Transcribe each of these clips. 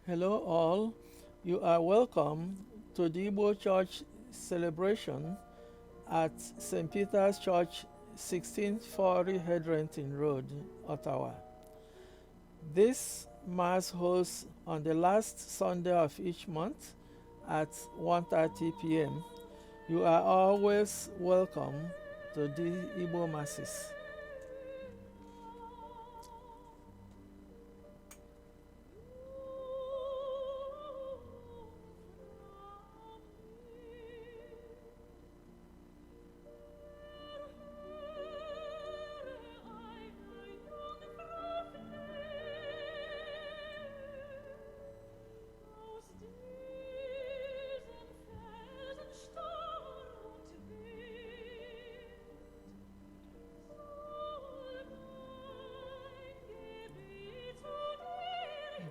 Hello, all. You are welcome to the Igbo Church celebration at St. Peter's Church, 1640 Heatherington Road, Ottawa. This Mass holds on the last Sunday of each month at 1:30 p.m. You are always welcome to the Igbo Masses.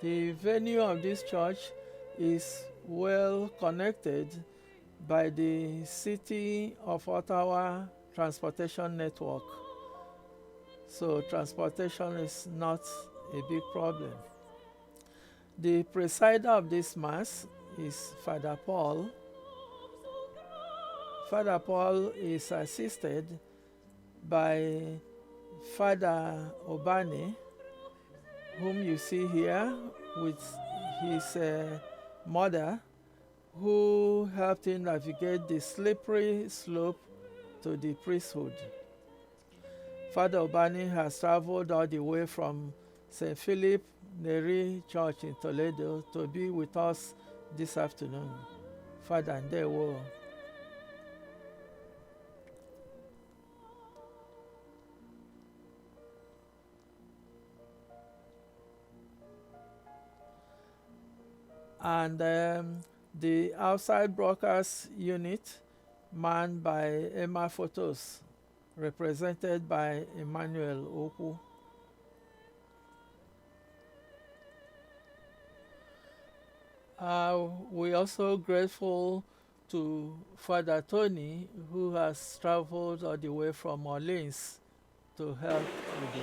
The venue of this church is well connected by the City of Ottawa transportation network, so transportation is not a big problem. The presider of this Mass is Father Paul. Father Paul is assisted by Father Obani, whom you see here with his mother, who helped him navigate the slippery slope to the priesthood. Father Obani has traveled all the way from St. Philip Neri Church in Toledo to be with us this afternoon. Father Ndewo. And the outside broadcast unit manned by Emma Photos, represented by Emmanuel Oku. We're also grateful to Father Tony, who has traveled all the way from Orleans to help with the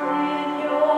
In your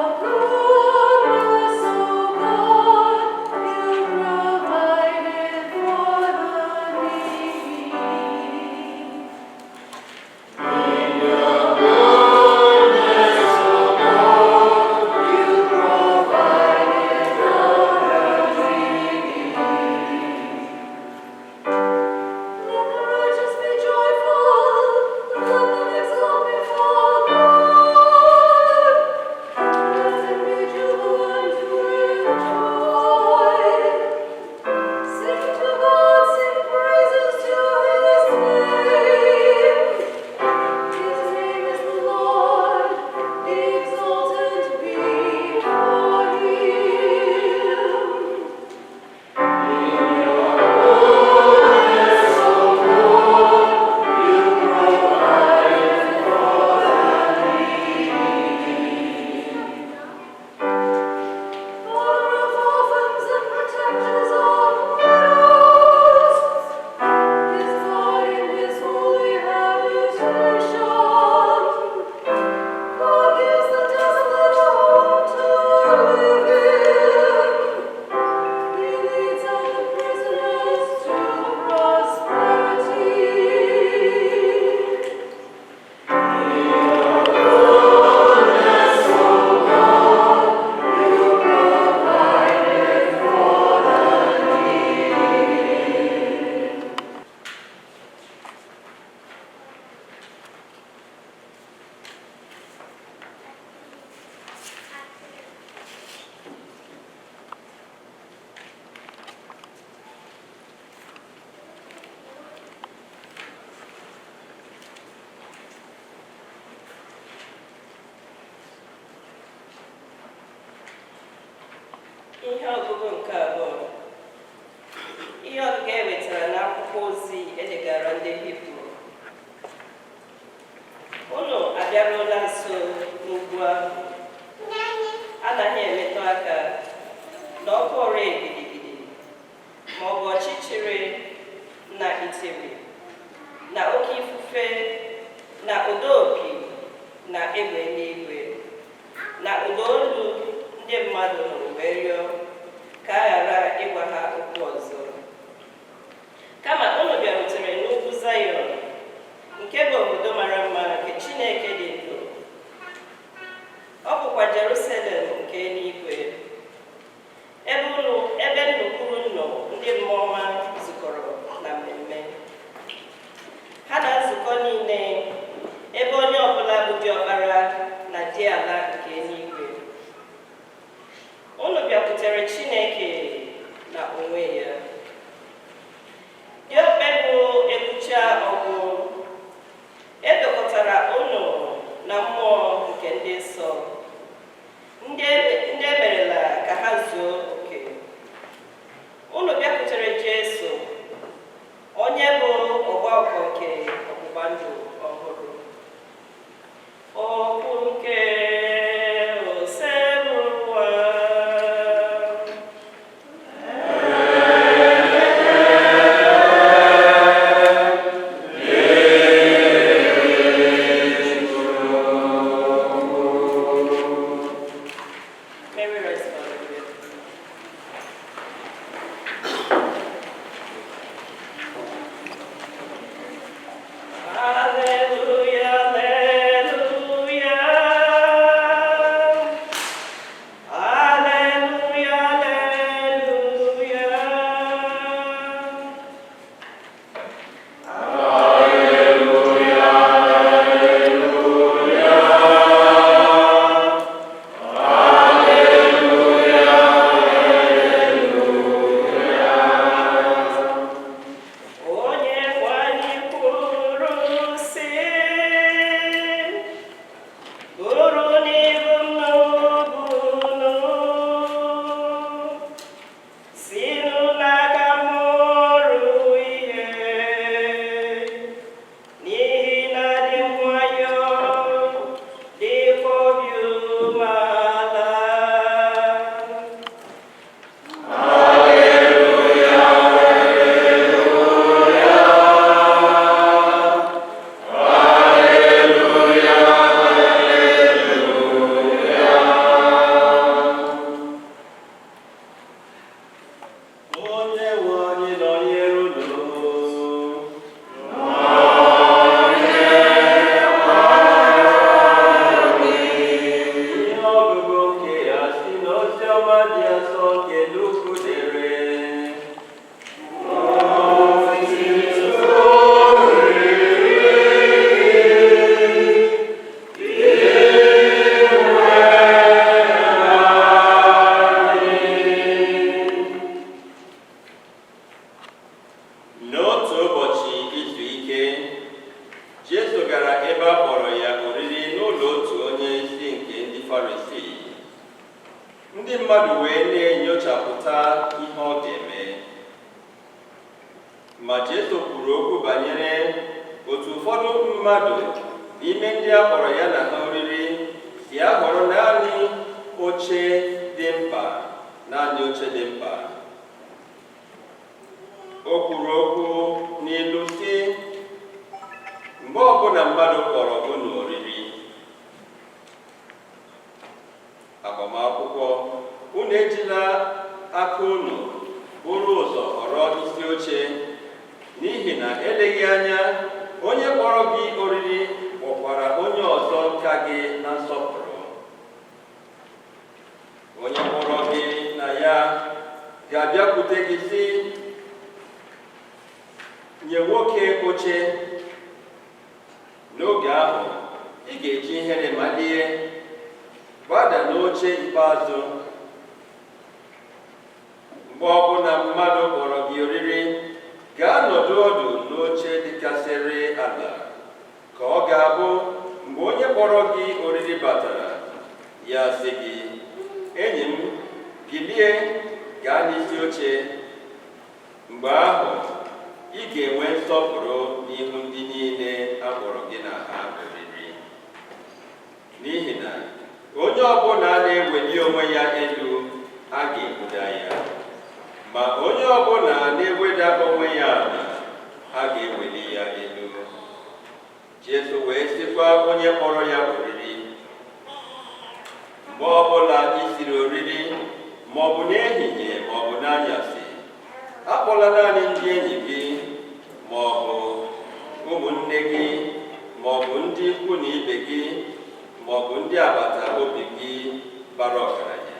Ihe ọgụgụ nke abụọ. Ihe ọgụgụ e wetara n'akwụkwọ ozi edegara ndị Hibru. Unu abịaruola nso n'ugwu ahụ, anaghị emetụ aka na ọkụ ọrụ gidigidi ma ọ bụ ọchịchịrị na itiri na oke ifufe na ụda opi na egbe eluigwe na ụda olu ndị mmadụ nụrụ wee rịọ ka a ghara ịgwa ha okwu ọzọ. Kama unu bịarutere n'ugwu Zayọn, nke bụ obodo mara mma nke Chineke dị ndụ. Ọ bụkwa Jerusalem nke eluigwe, ebe nnukwu nnọ ndị mmụọ ọma zukọrọ na mmemme. Ha na nzukọ niile, ebe onye ọbụla bụ diọkpara na diala nke eluigwe. Unu bịakwutere Chineke na onwe ya. Diope bụ ekwucha ọgwụ, edokọtara unu na mmụọ nke ndị nsọ, ndị emerela ka ha zuo oke. Unu bịakwutere Jesu, onye bụ ọgbakọ nke ọgbụgba ndụ ọhụrụ. Okwu nke ya sị gị, enyi m, bilie gaa n'isi oche. Mgbe ahụ ị ga-enwe nsọpụrụ n'ihu ndị niile a kpọrọ gị na ha oriri. N'ihi na onye ọbụla na-eweli onwe ya elu a ga-egbuda ya, ma onye ọbụla na-eweda onwe ya ala a ga-eweli ya elu. Jesu wee sịkwa onye kpọrọ ya oriri, mgbe ọbụla ị siri oriri maọbụ n'ehihie maọbụ n'anyasị, akpọla naanị ndị enyi gị maọbụ ụmụnne gị maọbụ ndị ikwu na ibe gị maọbụ ndị agbata obi gị bara ọgaranya,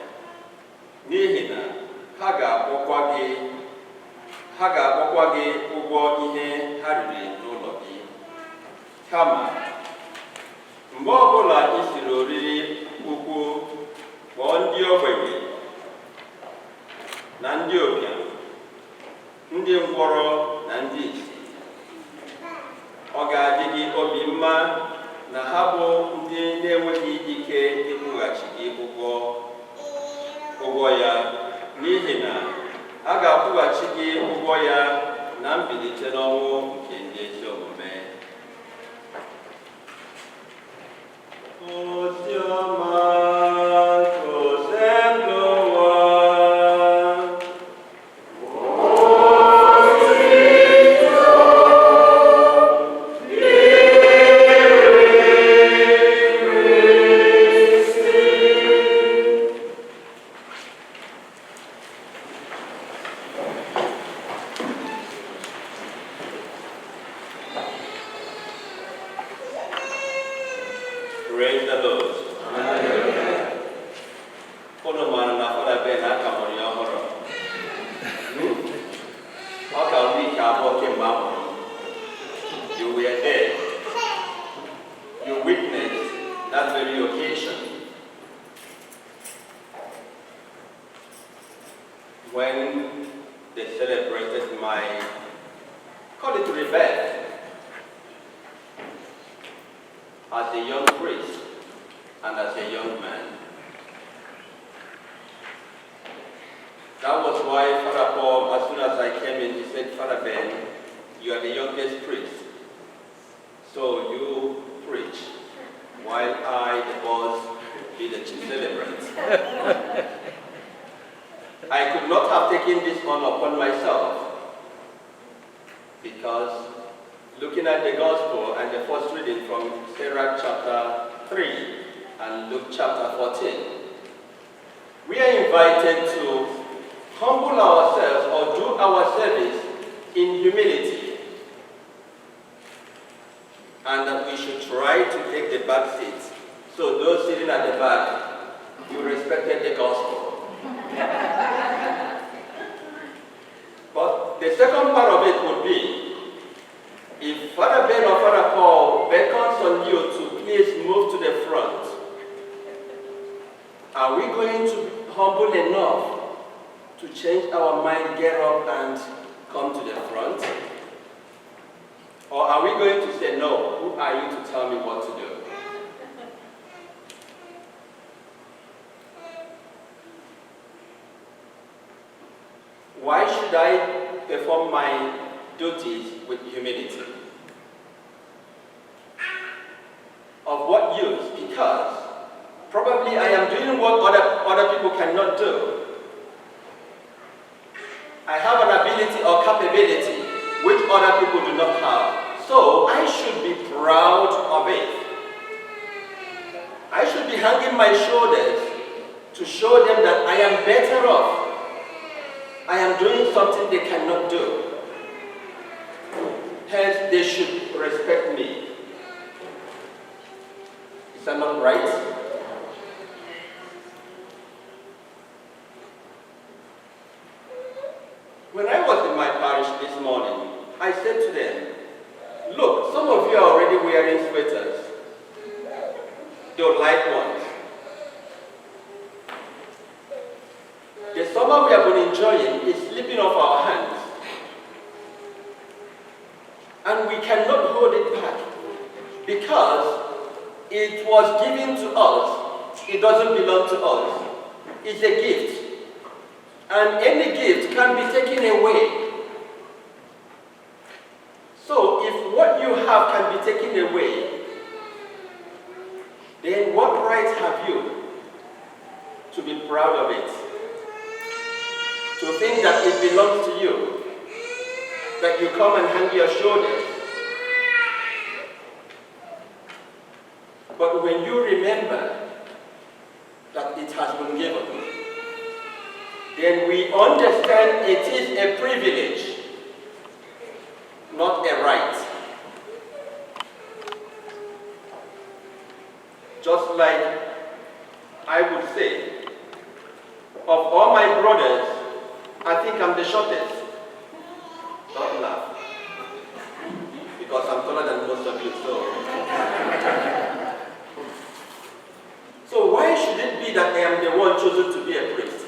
n'ihi na ha ga-akpọkwa gị ụgwọ ihe ha riri n'ụlọ gị. Kama mgbe ọbụla ị siri oriri ukwu, kpọọ ndị ogbenye na ndị ụbịam, ndị ngwọrọ na ndị ìsì. Ọ ga-adị gị obi mma na ha bụ ndị na-enweghị ike ịkwụghachi gị ụgwọ ya, n'ihi na a ga-akwụghachi gị ụgwọ ya na mbilite n'ọnwụ nke ndị ezi omume. Oziọma Praise the Lord. You were there. You witnessed that very occasion when they celebrated my, call it rebirth, as a young priest and as a young man. That was why Father Paul, as soon as I came in, he said, Father Ben, you are the youngest priest, so you preach, while I, the boss, be the chief celebrant. I could not have taken this honor upon myself, because looking at the gospel and the first reading from Sirach chapter 3 and Luke chapter 14, we are invited to humble ourselves or do our service in humility, and that we should try to take the back seats. So those sitting at the back, you respected the gospel. But the second part of it would be, if Father Ben or Father Paul beckons on you to please move to the front, are we going to be humble enough to change our mind, get up and come to the front? Or are we going to say, no, who are you to tell me what to do? Why should I perform my duties with humility? Of what use? Because probably I am doing what other people cannot do. I have an ability or capability which other people do not have. So I should be proud of it. I should be hanging my shoulders to show them that I am better off. I am doing something they cannot do. Hence, they should respect me. Is that not right? When I was in my parish this morning, I said to them, look, some of you are already wearing sweaters. They're light ones. The summer we have been enjoying is slipping off our hands. And we cannot hold it back because it was given to us. It doesn't belong to us. It's a gift. And any gift can be taken away. So if what you have can be taken away, then what right have you to be proud of it? To think that it belongs to you, that you come and hang your shoulders. But when you remember that it has been given, then we understand it is a privilege, not a right. Just like I would say, of all my brothers, I think I'm the shortest. Don't laugh. Because I'm taller than most of you, So why should it be that I am the one chosen to be a priest?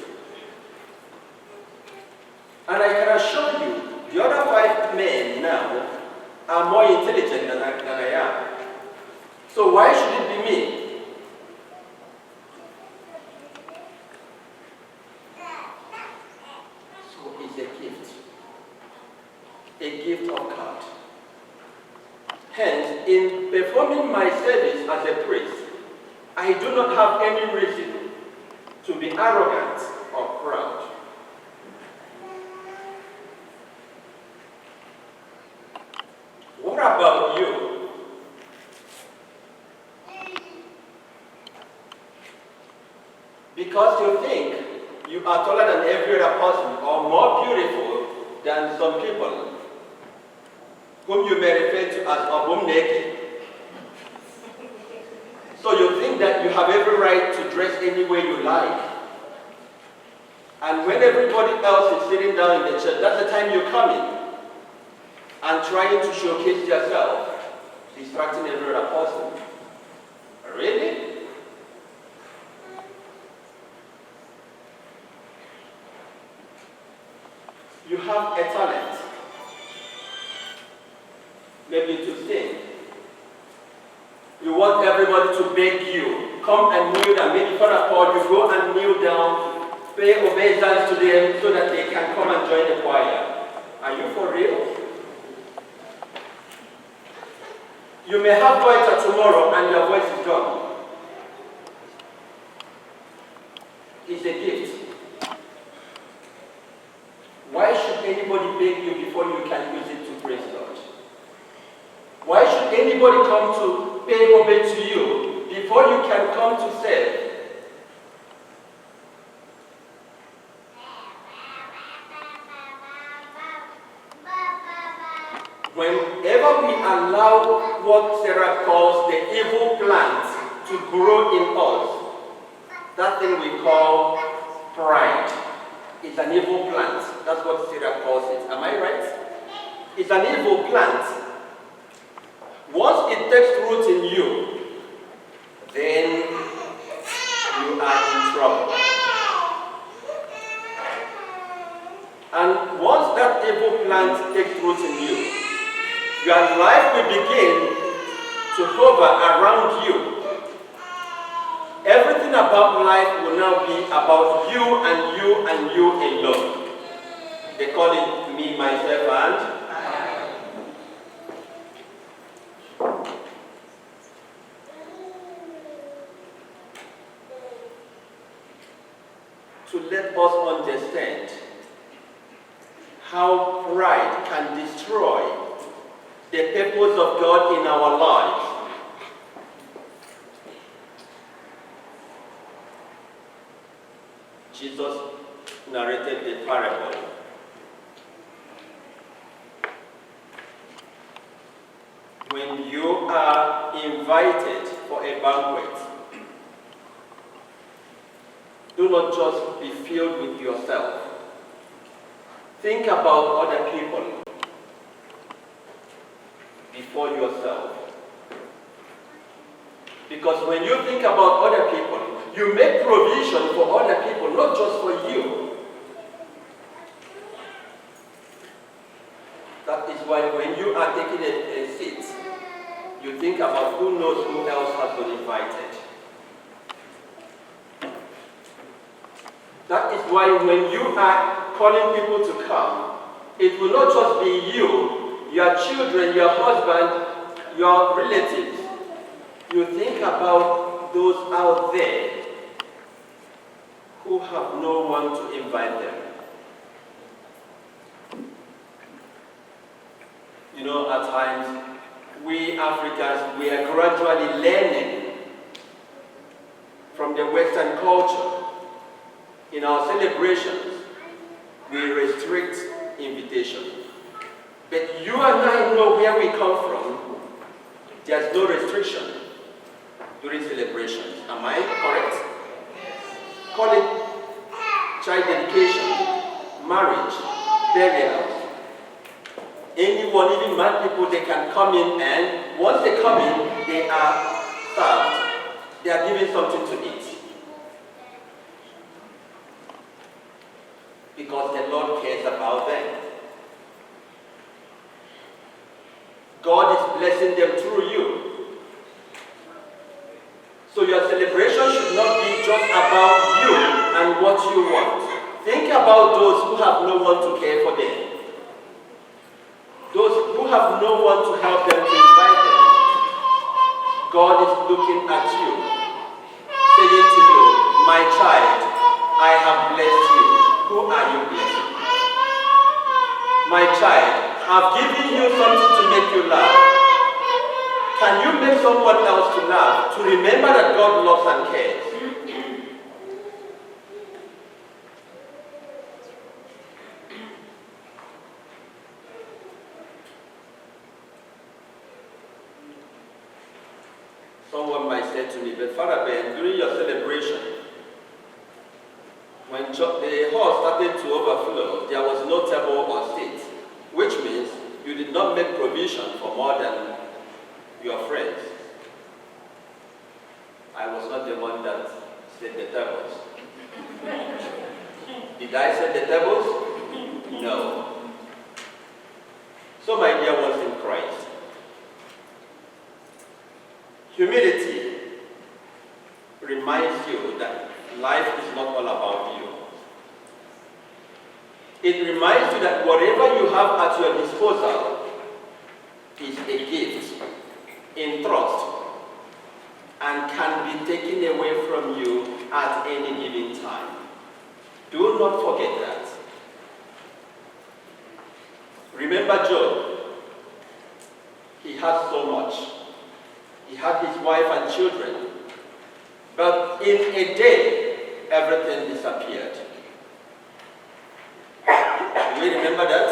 And I can assure you, the other 5 men now are more intelligent than I am. So why should it be me? So it's a gift of God. Hence, in performing my service as a priest, I do not have any reason to be arrogant or proud. What about you? Because you think you are taller than every other person or more beautiful than some people whom you may refer to as Obumneke. So you think that you have every right to dress any way you like. And when everybody else is sitting down in the church, that's the time you come in and trying to showcase yourself, distracting every other person. Really? You have a talent. Maybe to sing. You want everybody to beg you. Come and kneel down. Maybe for a call, you go and kneel down, pay obeisance to them so that they can come and join the choir. Are you for real? You may have goiter tomorrow and your voice is gone. It's a gift. Why should anybody beg you before you can use it to praise God? Why should anybody come to pay homage to you before you can come to serve? Whenever we allow what Sarah calls the evil plant to grow in us, that thing we call pride is an evil plant. That's what Sarah calls it. Am I right? It's an evil plant. Once it takes root in you, then you are in trouble. And once that evil plant takes root in you, your life will begin to hover around you. Everything about life will now be about you and you and you alone. They call it me, myself, and to let us understand how pride can destroy the purpose of God in our lives. Jesus narrated the parable. When you are invited for a banquet, do not just be filled with yourself. Think about other people before yourself. Because when you think about other people, you make provision for other people, not just for you. That is why when you are taking a seat, you think about who knows who else has been invited. That is why when you are calling people to come, it will not just be you, your children, your husband, your relatives. You think about those out there who have no one to invite them. You know, at times, we Africans, we are gradually learning from the Western culture. In our celebrations, we restrict invitation. But you and I know where we come from. There's no restriction during celebrations. Am I correct? Call it child dedication, marriage, burials. Anyone, even mad people, they can come in, and once they come in, they are served. They are given something to eat. Because the Lord cares about them. God is blessing them through you. So your celebration should not be just about you and what you want. Think about those who have no one to care for them. Those who have no one to help them, to invite them. God is looking at you, saying to you, my child, I have blessed you. Who are you blessing? My child, I've given you something to make you laugh. Can you make someone else to laugh, to remember that God loves and cares? Someone might say to me, but Father Ben, during your celebration, when the hall started to overflow, there was no table or seat, which means you did not make provision for more than your friends. I was not the one that set the tables. Did I set the tables? No. So my dear ones in Christ, humility reminds you that life is not all about you. It reminds you that whatever you have at your disposal is a gift in trust and can be taken away from you at any given time. Do not forget that. Remember Job. He had so much. He had his wife and children. But in a day, everything disappeared. Do we remember that?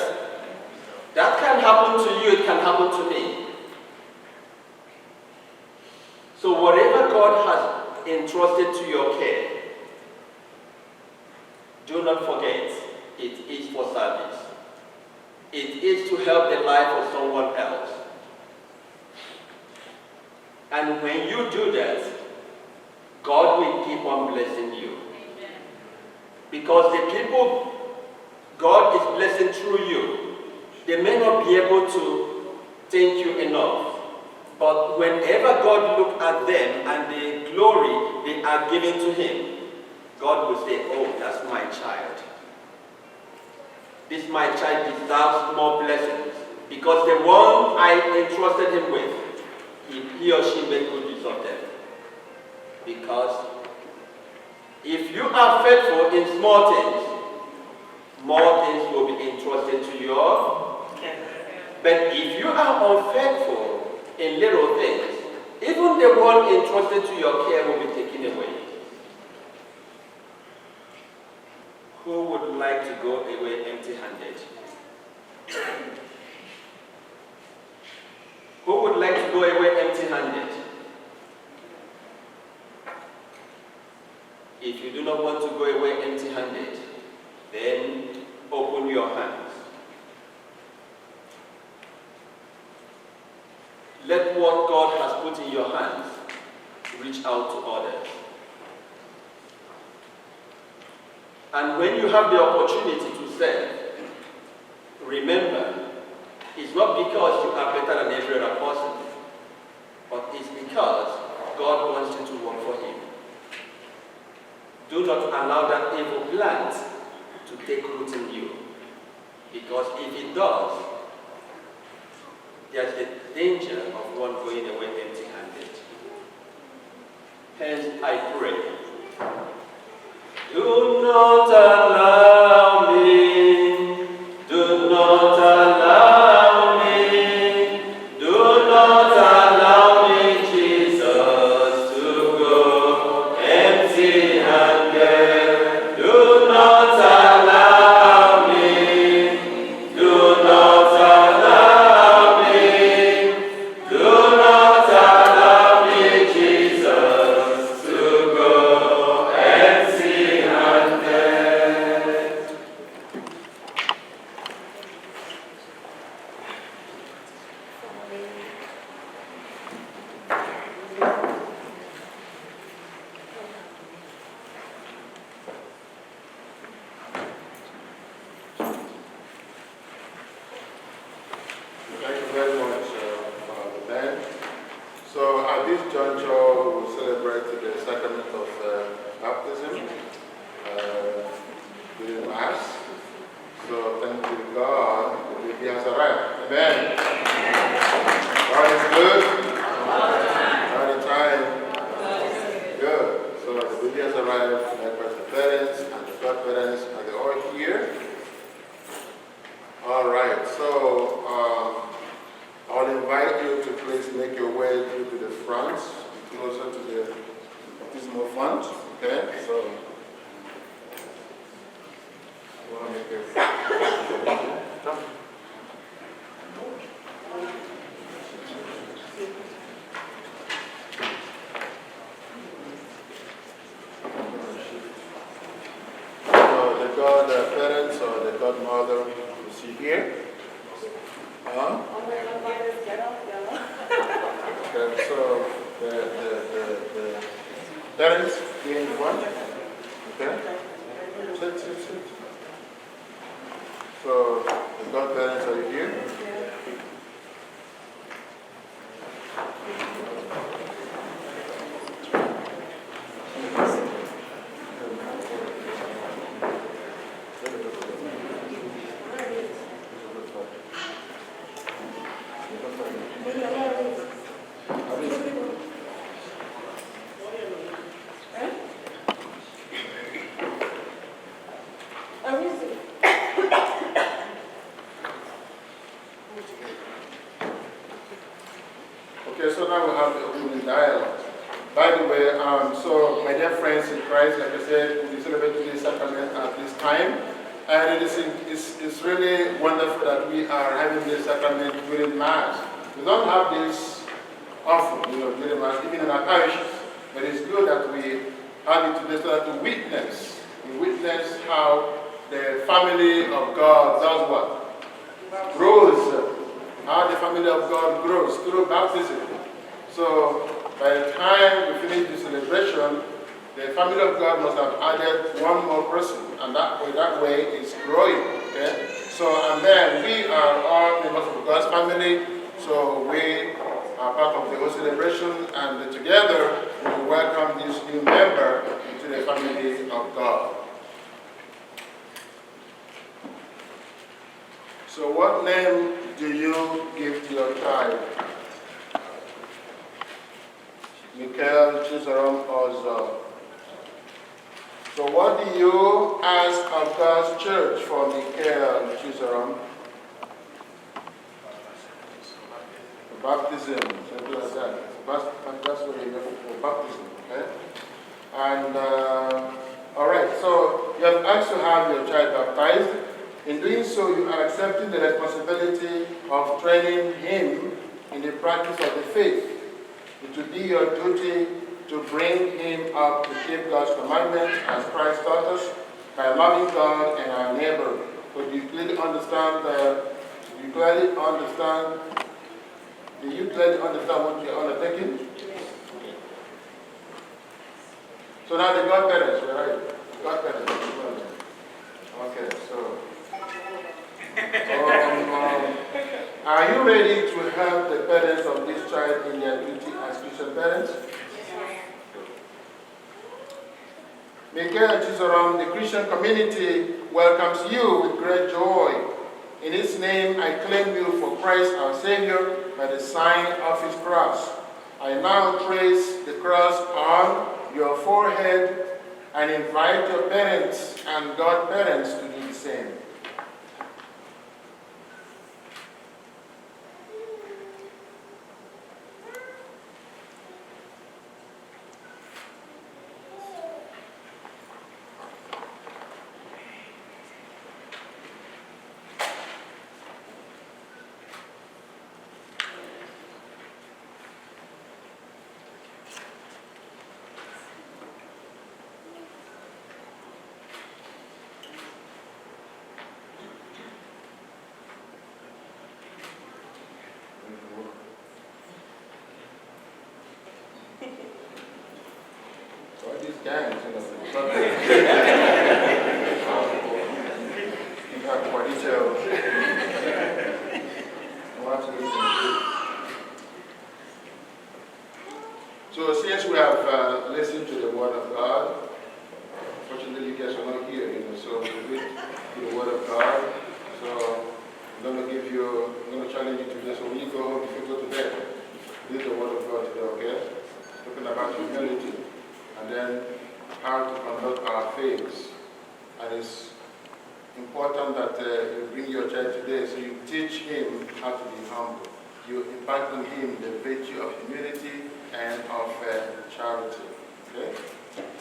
That can happen to you, it can happen to me. So whatever God has entrusted to your care, do not forget, it is for service. It is to help the life of someone else. And when you do that, God will keep on blessing you. Because the people God is blessing through you, they may not be able to thank you enough. But whenever God looks at them and the glory they are giving to Him, God will say, oh, that's my child. This my child deserves more blessings. Because the one I entrusted him with, he or she made good use of them. Because if you are faithful in small things, more things will be entrusted to you. But if you are unfaithful in little things, even the one entrusted to your care will be taken away. Who would like to go away empty-handed? Who would like to go away empty-handed? If you do not want to go away empty-handed, then open your hands. Let what God has put in your hands reach out to others. And when you have the opportunity to serve, remember, it's not because you are better than every other person, but it's because God wants you to work for Him. Do not allow that evil plant to take root in you. Because if it does, there's the danger of one going away empty-handed. Hence, I pray, do not allow me, do not allow me, do not allow me, Jesus, to go empty-handed. Do not allow me, do not allow me, do not allow me, Jesus, to go empty-handed. Thank you very much, Ben. So at this juncture, we will celebrate the sacrament of baptism during Mass. So thank you, God, the baby has arrived. Amen. God is good. All the time. Good. So the baby has arrived. Likewise, the parents and the godparents, are they all here? All right. So I'll invite you to please make your way through to the front, closer to the baptismal font. Okay. So you want to make it. So the godparents or the godmother you see here. Huh? Okay, so the parents here in front. Okay? Sit. So the godparents are here. Okay, so now we have the opening dialogue. By the way, so my dear friends in Christ, like I said, we celebrate today's sacrament at this time. And it's really wonderful that we are having this sacrament during Mass. We don't have this often, during Mass, even in our parishes. But it's good that we have it today so that we witness how the family of God does what? Grows. How the family of God grows through baptism. So by the time we finish the celebration, the family of God must have added one more person, and that way it's growing. Okay? So and then we are all members of God's family, so we are part of the whole celebration, and together we welcome this new member into the family of God. So what name do you give to your child? Michael, Chizaram, or Zor? So what do you ask of God's church for Michael, Chizaram? Baptism, something like that. That's what you go for baptism, okay? And, all right, so you have asked to have your child baptized. In doing so, you are accepting the responsibility of training him in the practice of the faith. It will be your duty to bring him up to keep God's commandments as Christ taught us by loving God and our neighbor. So do you clearly understand what you're undertaking? Okay. So now the godparents, right? Godparents. Okay, so. Are you ready to help the parents of this child in their duty as Christian parents? Michael Chizaram, the Christian community welcomes you with great joy. In his name I claim you for Christ our Savior by the sign of his cross. I now trace the cross on your forehead and invite your parents and godparents to do the same. So since we have listened to the word of God, fortunately you guys are not here, so we read to the word of God. So I'm going to challenge you today. So when you go home, if you go to bed, read the word of God today, okay? Talking about humility, and then how to conduct our faiths. And it's important that you bring your child today, so you teach him how to be humble. You impart on him the virtue of humility and of charity. Okay?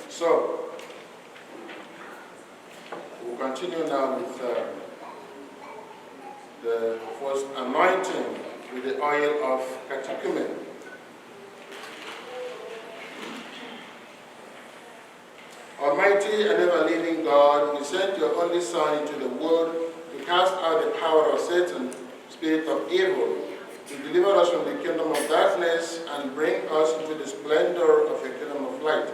So, we'll continue now with the first anointing with the oil of catechumen. Almighty and ever-living God, you sent your only Son into the world to cast out the power of Satan, spirit of evil, to deliver us from the kingdom of darkness and bring us into the splendor of your kingdom of light.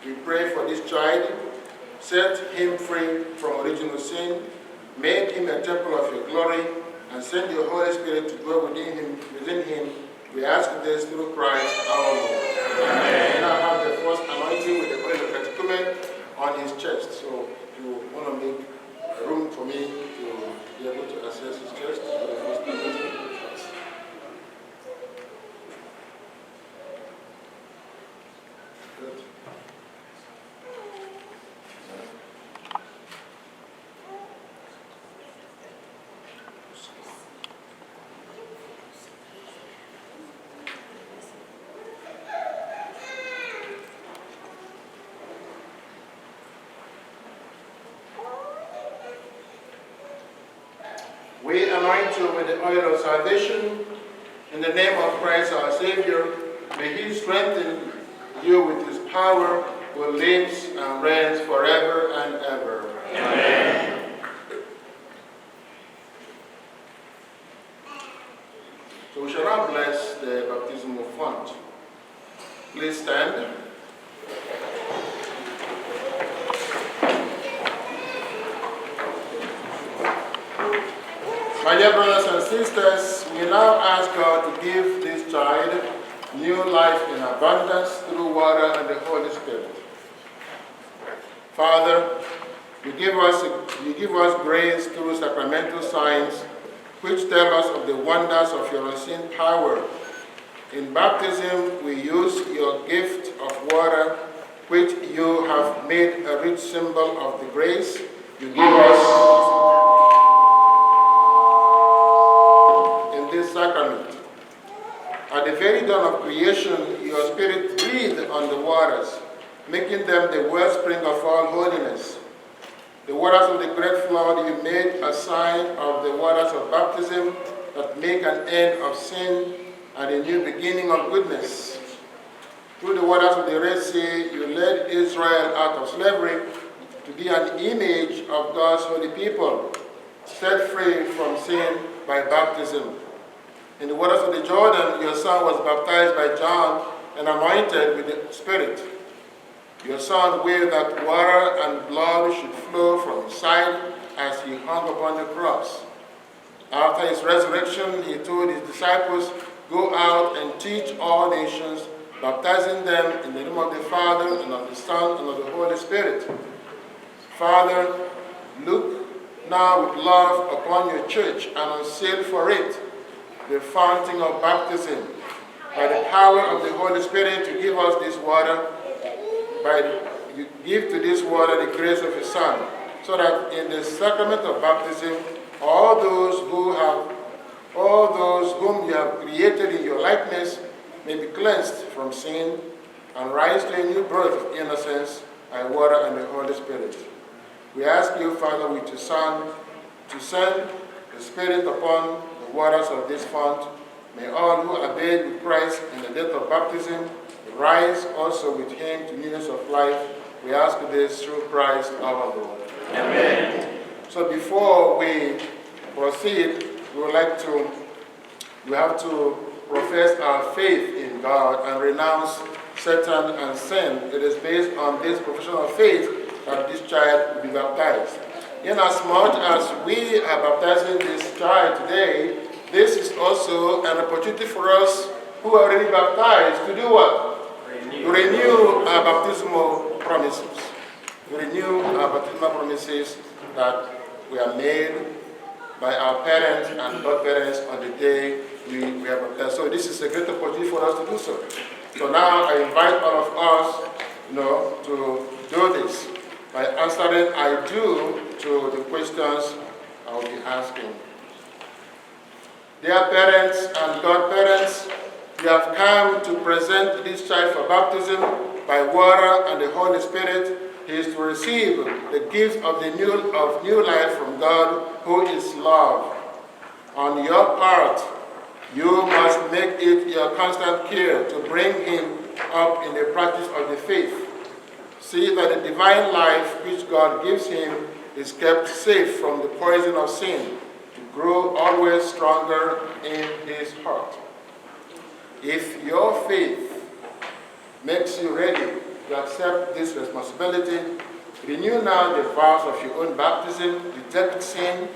We pray for this child, set him free from original sin, make him a temple of your glory, and send your Holy Spirit to dwell within him. We ask this through Christ our Lord. Amen. We now have the first anointing with the oil of catechumen on his chest. So you want to make room for me to be able to access his chest for the first anointing. Good. We anoint you with the oil of salvation in the name of Christ our Savior. May he strengthen you with his power, who lives and reigns forever and ever. Amen. So we shall now bless the baptismal font. Please stand. My dear brothers and sisters, we now ask God to give this child new life in abundance through water and the Holy Spirit. Father, you give us grace through sacramental signs which tell us of the wonders of your unseen power. In baptism, we use your gift of water, which you have made a rich symbol of the grace you give us this sacrament. At the very dawn of creation, your Spirit breathed on the waters, making them the wellspring of all holiness. The waters of the great flood you made a sign of the waters of baptism that make an end of sin and a new beginning of goodness. Through the waters of the Red Sea, you led Israel out of slavery to be an image of God's holy people, set free from sin by baptism. In the waters of the Jordan, your Son was baptized by John and anointed with the Spirit. Your Son willed that water and blood should flow from his side as he hung upon the cross. After his resurrection, he told his disciples, "Go out and teach all nations, baptizing them in the name of the Father and of the Son and of the Holy Spirit." Father, Look now with love upon your church and unseal for it the fountain of baptism by the power of the Holy Spirit to give us this water, you give to this water the grace of His Son, so that in the sacrament of baptism, all those whom you have created in your likeness may be cleansed from sin and rise to a new birth of innocence by water and the Holy Spirit. We ask you, Father, with your Son, to send the Spirit upon the waters of this font. May all who obeyed with Christ in the death of baptism rise also with Him to newness of life. We ask this through Christ our Lord. Amen. So before we proceed, we have to profess our faith in God and renounce Satan and sin. It is based on this profession of faith that this child will be baptized. Inasmuch as we are baptizing this child today, this is also an opportunity for us who are already baptized to do what? To renew our baptismal promises. To renew our baptismal promises that we are made by our parents and godparents on the day we are baptized. So this is a great opportunity for us to do so. So now I invite all of us, to do this by answering I do to the questions I will be asking. Dear parents and godparents, we have come to present this child for baptism by water and the Holy Spirit. He is to receive the gift of new life from God, who is love. On your part, you must make it your constant care to bring him up in the practice of the faith. See that the divine life which God gives him is kept safe from the poison of sin, to grow always stronger in his heart. If your faith makes you ready to accept this responsibility, renew now the vows of your own baptism, reject sin,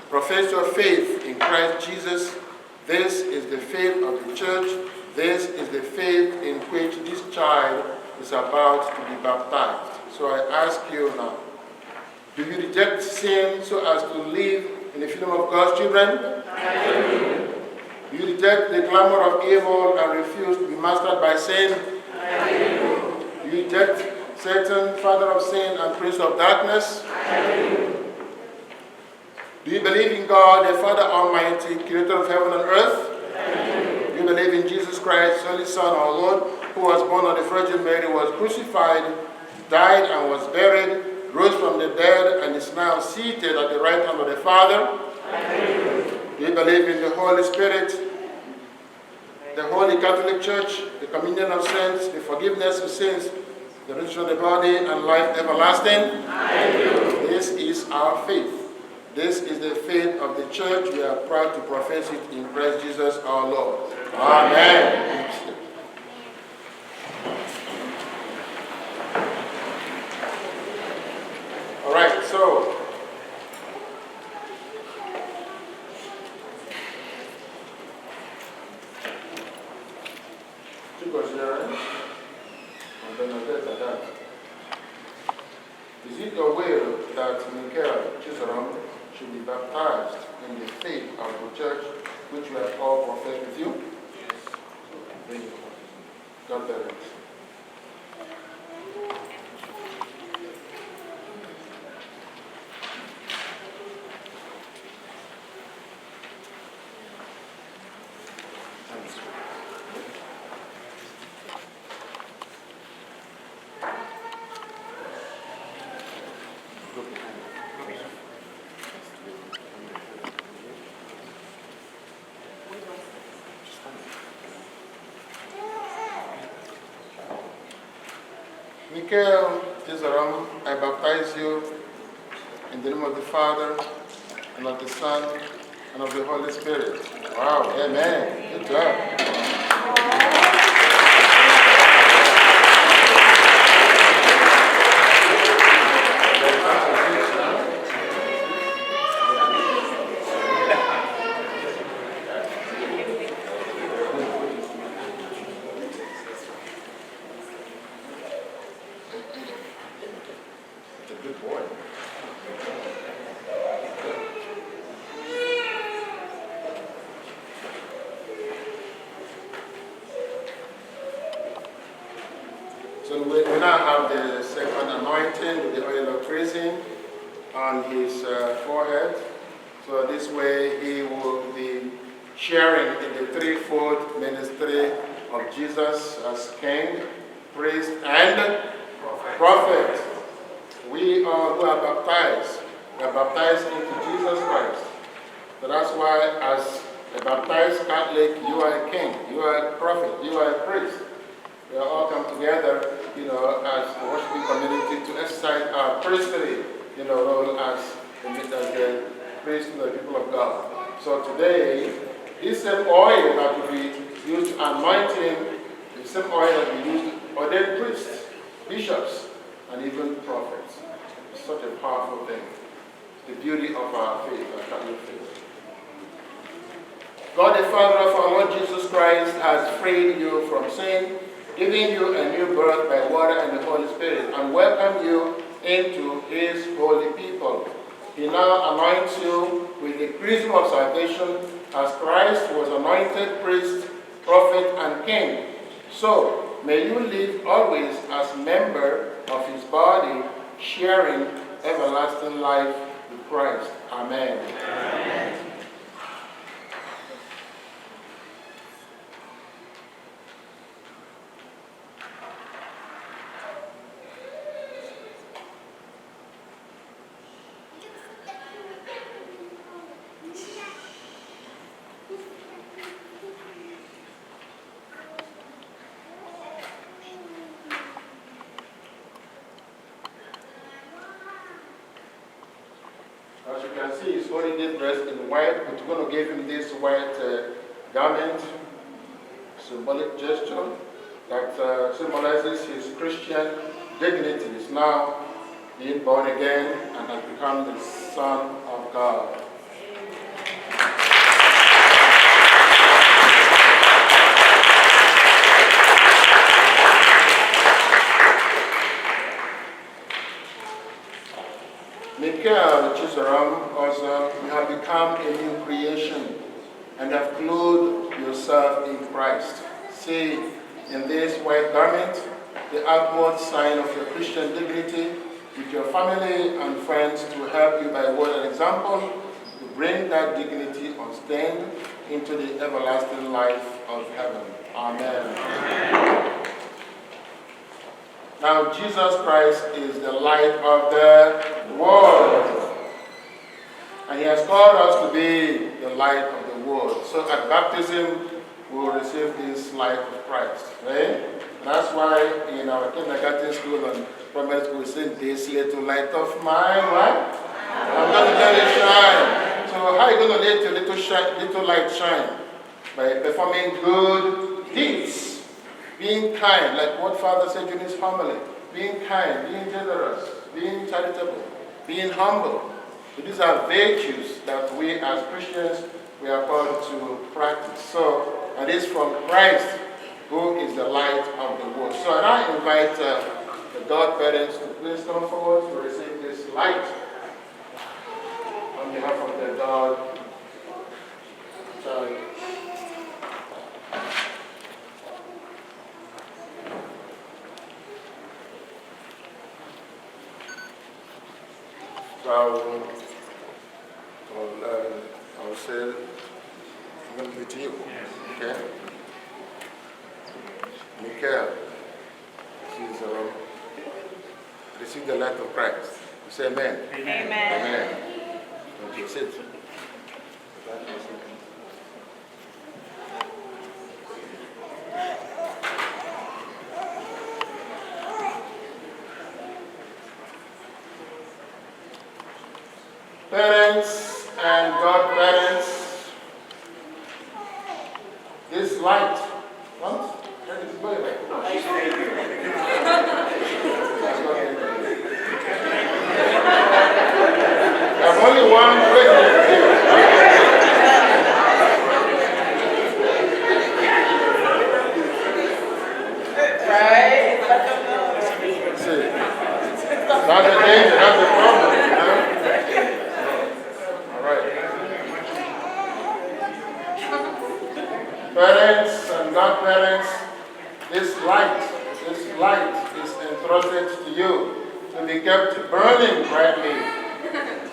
profess your faith in Christ Jesus. This is the faith of the church. This is the faith in which this child is about to be baptized. So I ask you now, do you reject sin so as to live in the freedom of God's children? Amen. Do you reject the clamor of evil and refuse to be mastered by sin? Amen. Do you reject Satan, father of sin and prince of darkness? Amen. Do you believe in God, the Father Almighty, creator of heaven and earth? Amen. Do you believe in Jesus Christ, Holy Son, our Lord, who was born of the Virgin Mary, was crucified, died and was buried, rose from the dead, and is now seated at the right hand of the Father? Amen. Do you believe in the Holy Spirit, the Holy Catholic Church, the communion of saints, the forgiveness of sins, the resurrection of the body, and life everlasting? Amen. This is our faith. This is the faith of the church. We are proud to profess it in Christ Jesus our Lord. Amen. All right, so is it your will that Michael Chisaram should be baptized in the faith of the church which we have all professed with you? Yes. God bless you. Michael Tizaram, I baptize you in the name of the Father, and of the Son, and of the Holy Spirit. Wow, amen. Good job. Good boy. So we now have the second anointing with the oil of praising on his forehead. So this way he will be sharing in the threefold ministry of Jesus as king, priest, and prophet. We all who are baptized, we are baptized into Jesus Christ. So that's why as a baptized Catholic, you are a king, you are a prophet, you are a priest. We all come together, as the worshiping community to exercise our priestly, role as the priest to the people of God. So today, this same oil that will be used to anoint him, the same oil that will be used to ordain priests, bishops, and even prophets. It's such a powerful thing. The beauty of our faith, our Catholic faith. God the Father of our Lord Jesus Christ has freed you from sin, giving you a new birth by water and the Holy Spirit, and welcomed you into his holy people. He now anoints you with the chrism of salvation as Christ was anointed priest, prophet, and king. So, may you live always as member of his body, sharing everlasting life with Christ. Amen. Amen. As you can see, he's already dressed in white, but we're going to give him this white garment, symbolic gesture that symbolizes his Christian dignity. He's now being born again and has become the Son of God. Michael Chisaram also, you have become a new creation and have clothed yourself in Christ. See in this white garment the outward sign of your Christian dignity, with your family and friends to help you by word and example to bring that dignity unstained into the everlasting life of heaven. Amen. Amen. Now, Jesus Christ is the light of the world. And he has called us to be the light of the world. So at baptism, we will receive this light of Christ. Right? That's why in our kindergarten school and primary school, we sing, "This little light of mine," right? I'm going to let it shine. So how are you going to let your little light shine? By performing good deeds. Being kind, like what Father said in his homily. Being kind, being generous, being charitable, being humble. So these are virtues that we as Christians, we are called to practice. So, and it's from Christ, who is the light of the world. So I invite the godparents to please come forward to receive this light on behalf of the God child. So I will say, I'm going to give it to you. Okay? Michael, receive the light of Christ. You say amen. Amen. Amen. Thank you. Sit. Parents and godparents, this light, what? That is going away. There's only one president here. Right? See, that's the danger, that's the problem. Parents and godparents, this light this light is entrusted to you to be kept burning brightly.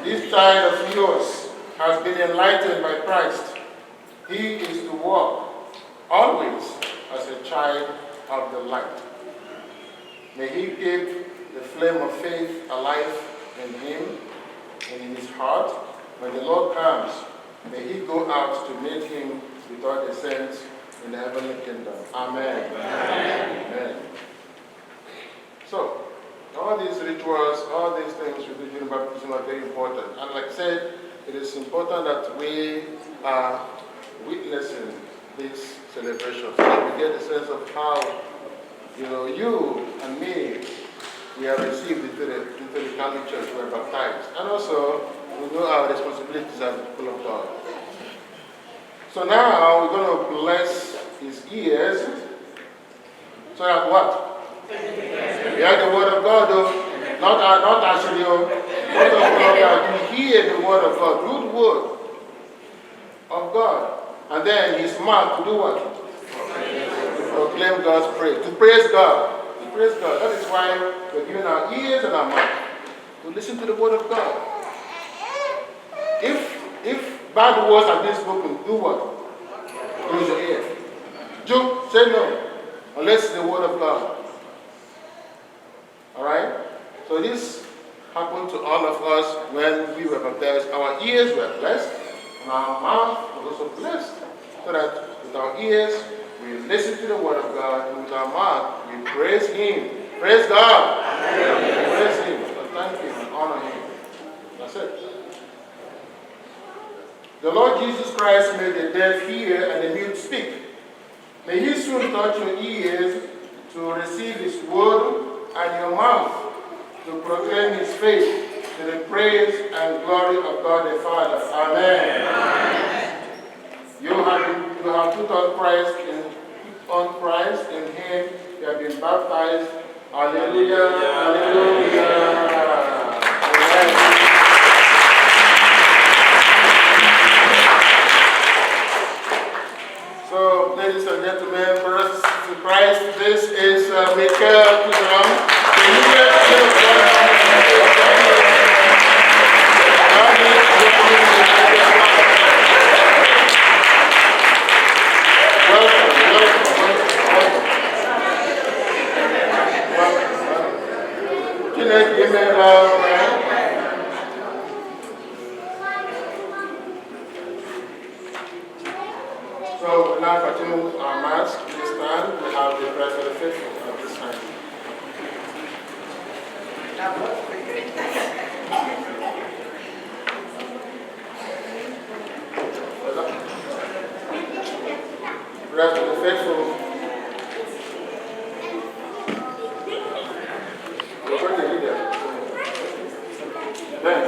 This child of yours has been enlightened by Christ. He is to walk always as a child of the light. May he keep the flame of faith alive in him and in his heart. When the Lord comes, may he go out to meet him with all the saints in the heavenly kingdom. Amen. Amen. Amen. So, all these rituals, all these things with the junior baptism are very important. And like I said, it is important that we are witnessing this celebration so that we get a sense of how, you and me, we are received into the Catholic Church, we are baptized. And also, we know our responsibilities as people of God. So now, we're going to bless his ears, so that what? We hear the word of God, though. Not actually, word of God. You hear the word of God, good word of God. And then his mouth to do what? To proclaim God's praise. To praise God. To praise God. That is why we're giving our ears and our mouth to listen to the word of God. If bad words are being spoken, do what? Close your ear. Joke, say no. Unless it's the word of God. Alright? So this happened to all of us when we were baptized. Our ears were blessed, and our mouth was also blessed. So that with our ears, we listen to the word of God, and with our mouth, we praise him. Praise God. Amen. Praise him. So thank him and honor him. That's it. The Lord Jesus Christ made the deaf hear and the mute speak. May he soon touch your ears to receive his word and your mouth to proclaim his faith to the praise and glory of God the Father. Amen. Amen. You have put on Christ in him. You have been baptized. Hallelujah. Hallelujah. Amen. So, ladies and gentlemen, brothers in Christ, this is Michael Kuzram. So we now continue our mass. This time we have the prayer for the faithful at this time. Prayer for the faithful. We're going to read it. Then.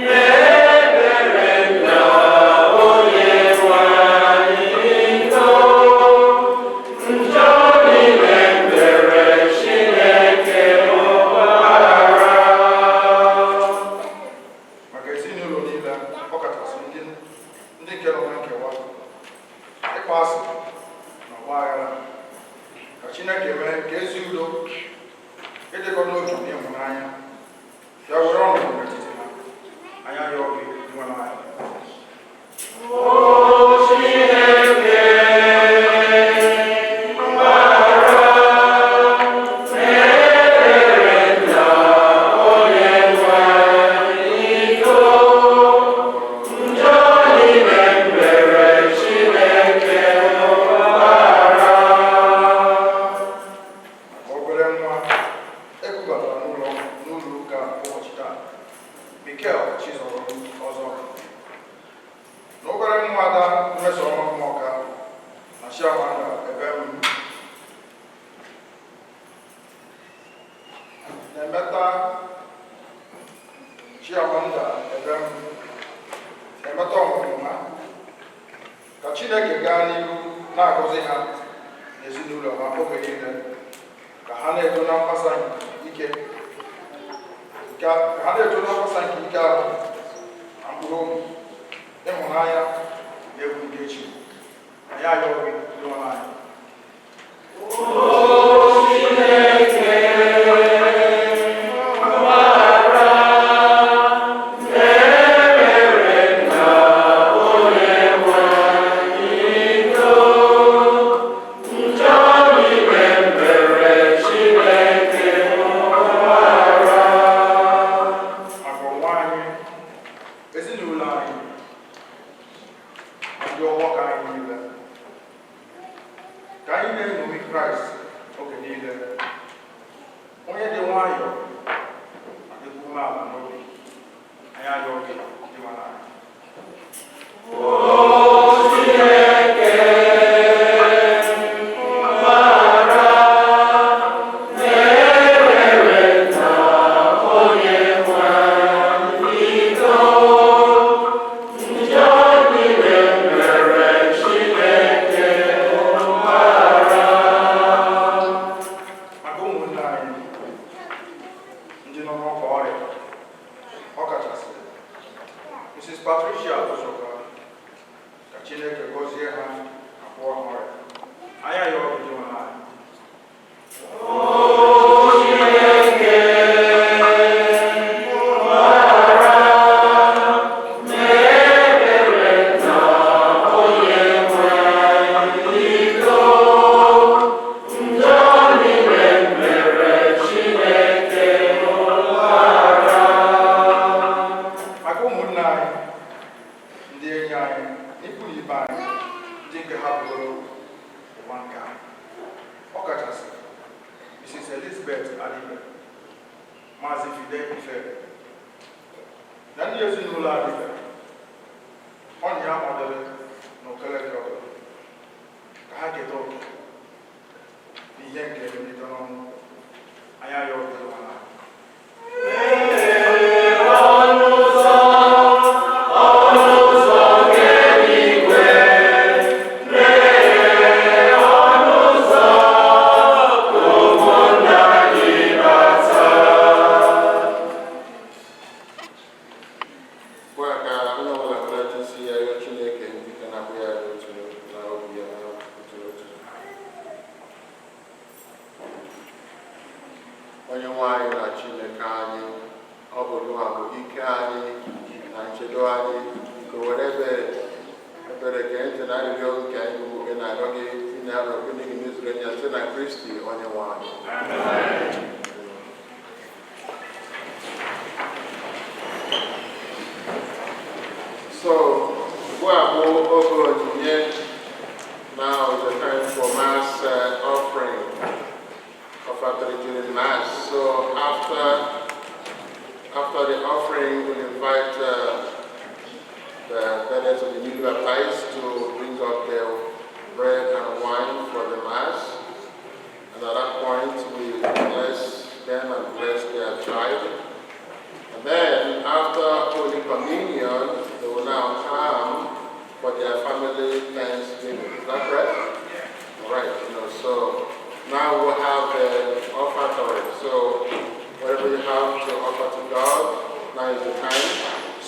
Yeah. ọkachasị ndị nke nọ na nkewa, ịkpọ asị na ọgba aghara. Ka Chineke mee ka ezi udo, ịdịkọ n'otu na ịhụnanya ya were ọnọdụ n'etiti ha. Anya ya obi nwe n'anya.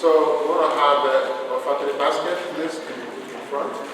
So going to have a factory basket, please, in front.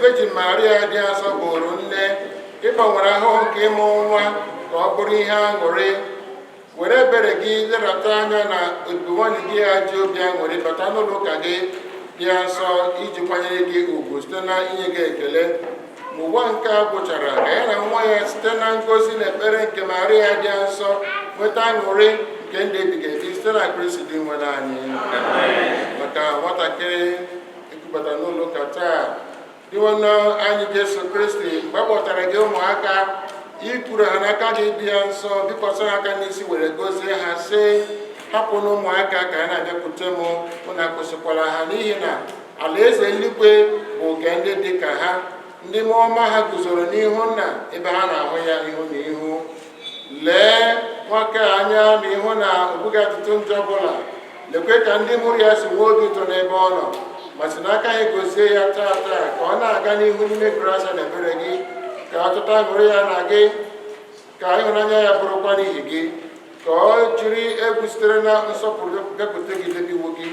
Virgin Maria dị asọ bụrụ nne ịgbanwere ahụ nke ịmụ nwa ọ bụrụ ihe aṅụrị. Were ebere gị lerata anya na odibo nwanyị gị ya ji obi aṅụrị bata n'ụlọ ụka gị dị nsọ iji kwanyere gị ugwu site na inye gị ekele. Ma ụwa nke a gwụchara, ka ya na nwa ya site na ngozi na ekpere nke Maria dị nsọ nweta aṅụrị nke ndị ebighị ebi site na Kristi dị nwere anyị. Maka nwatakịrị ekubata n'ụlọ ụka taa, dịwanụ anyị Jesu Kristi, mgbe a kpọtara gị ụmụaka, ikwuru ha n'aka gị dị ya nsọ, bikwasị ha aka n'isi were gozie ha, sị, hapụ n'ụmụaka ka ha na-abịakwute m, mụ na-akwụsịkwara ha, n'ihi na alaeze eluigwe bụ nke ndị dị ka ha. Ndị mmụọ ọma ha guzoro n'ihu Nna ebe ha na-ahụ ya ihu na ihu. Lee nwoke anya na ihu na obughị atụtụ njọ ọbụla. Lekwe ka ndị mụrụ ya si nwee obi ụtọ n'ebe ọ nọ, ma si n'aka ya gozie ya taa ka ọ na-aga n'ihu n'ime gracia na ebere gị, ka ọtụtụ aṅụrị ya na gị, ka ịhụnanya ya bụrụkwa n'ihi gị, ka ọ jiri egwu sitere na nsọpụrụ bịakwute gị debe iwu gị.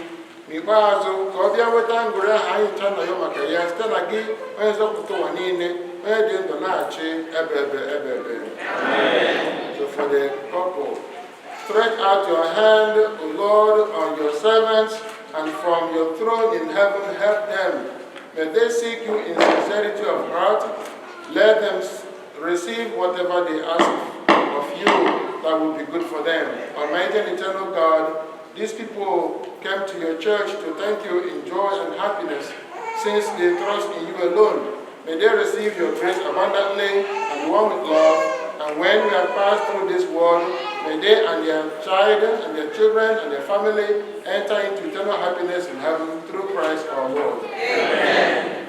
N'ikpeazụ, ka ọ bịa nweta ngụrị ahụ anyị ncha nọ ya maka ya site na gị, onye nzọpụta ụwa niile, onye dị ndụ na-achị ebe. So for the couple, stretch out your hand, O Lord, on your servants, and from your throne in heaven help them. May they seek you in sincerity of heart. Let them receive whatever they ask of you that will be good for them. Almighty and eternal God, these people came to your church to thank you in joy and happiness, since they trust in you alone. May they receive your grace abundantly and one with love. And when we have passed through this world, may they and their child and their children and their family enter into eternal happiness in heaven through Christ our Lord. Amen.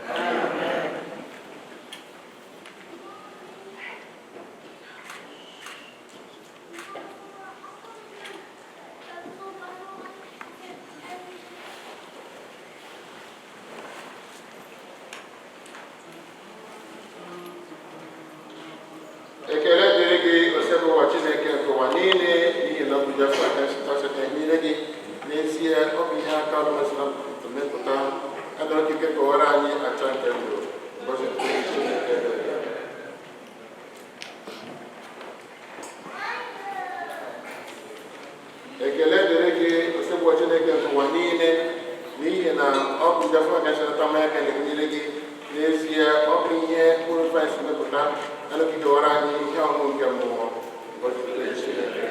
Amen. Ekele dịrị gị osebe ụwa Chineke nke ụwa niile, n'ihi na ọ bụ Jesu aka site niile gị. N'ezie, ọ bụ ihe aka ọrụ mesịrị mepụta adọrọ ikike kọwara anyị acha nke ndụ ụbọchị Chineke. Ekele dịrị gị osebe ụwa Chineke nke ụwa niile, n'ihi na ọ bụ Jesu aka site mmanya ka niile gị. N'ezie, ọ bụ ihe mkpụrụ Kraịst mepụta anọgide wara anyị ihe ọṅụ nke mmụọ ụbọchị Chineke.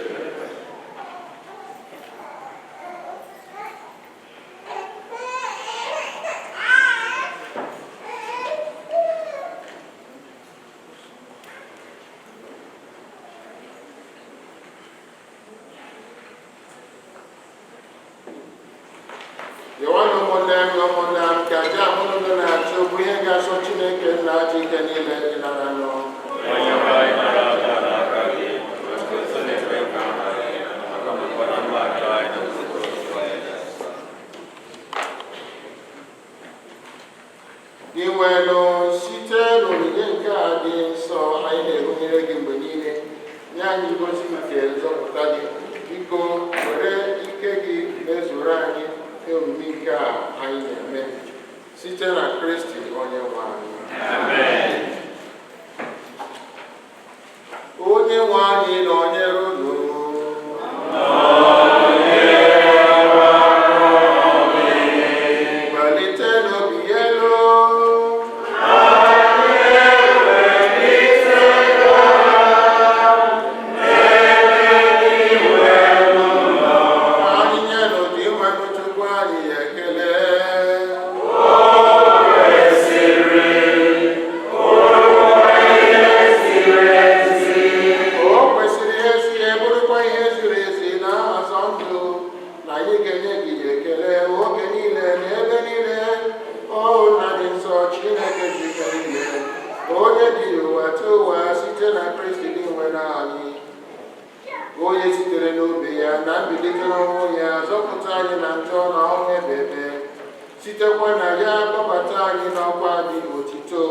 Yọwanụ ụmụnne m ka aja ahụnụnụ na-achụ bụ ihe ga-asọ Chineke na-achị ike niile dị n'ala anọ. Gị nwere site n'onyinye nke a dị nsọ anyị na-erughere gị mgbe niile, nye anyị ngozi nke nzọpụta gị. Biko were ike gị mezuru anyị emume nke a anyị na-eme site na Kristi onye nwe anyị. Amen. Onye nwe anyị nọnyere unu. onye sitere n'obi ya na mbilite n'ọnwụ ya zọpụta anyị na njọ na ọnwụ ebebe, sitekwa na ya kpọbata anyị n'ọkwa dị otito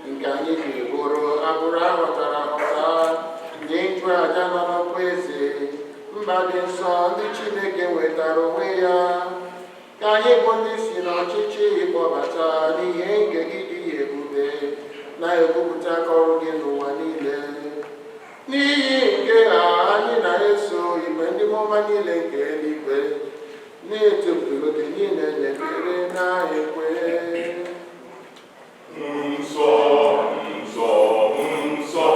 nke anyị ji bụrụ agbụrụ aghọtara aghọta, ndị nchụaja nọ n'ọkwa eze, mba dị nsọ ndị Chineke nwetara onwe ya, ka anyị bụ ndị si n'ọchịchị ịkpọbata n'ihe nke gị dị ebube na-ekwupụta aka ọrụ gị n'ụwa niile. N'ihi nke a anyị na-eso igwe ndị mmụọ niile nke eluigwe na-etopụ oge niile na-ekpere na-ekwe nsọ nsọ nsọ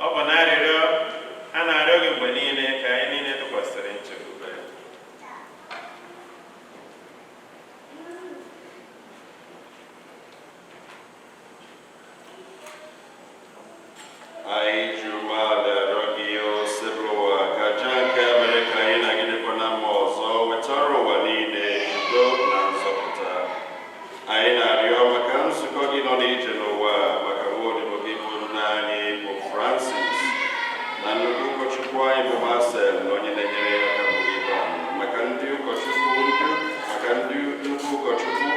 ọ bụ na arịrịọ a na-arịọ ụkọchukwu anyị bụ Marcel na onye na-enyere ya aka bụ Ivan, maka ndị ụkọchukwu, maka ndị nnukwu ụkọchukwu,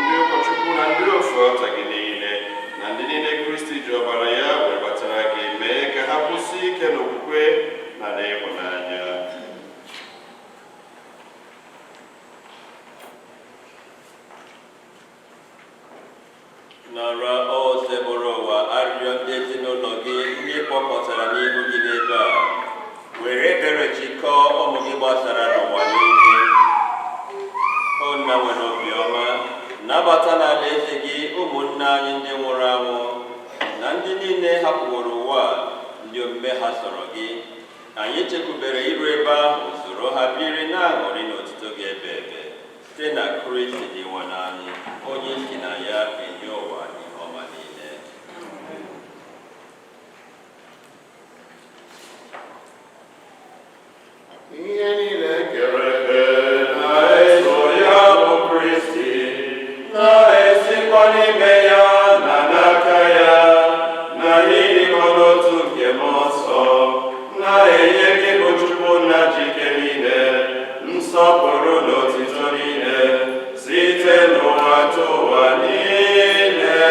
ndị ụkọchukwu na ndị ofu ọta gị niile, na ndị niile Kristi ji ọbara ya wee gbatara gị, mee ka ha kwụsị ike n'okwukwe na n'ịhụnanya. Nara oze bụrụ ụwa arịrịọ ndị ezinụlọ gị ndị kpọkọtara n'ihu gị n'ebe a, were ebere jikọọ ụmụ gị gbasara n'ụwa niile. O nna nwere obiọma, nabata n'ala eze gị ụmụnne anyị ndị nwụrụ anwụ na ndị niile hapụworo ụwa ndị omume ha sọrọ gị. Anyị chekwubere iru ebe ahụ soro ha biri na-aṅụrị n'otuto gị ebe ebe site na Kristi dị nwa n'anyị, onye si na ya enye ụwa ihe ọma niile. Ihe niile kere na-eso ya bụ Kristi, na-esikwa n'ime ya na n'aka ya, na n'ịdịkọ n'otu nke Mmụọ Nsọ, na-enye gị bụ Chukwu na Jike niile, nsọpụrụ na otuto niile, site n'ụwa tụwa niile.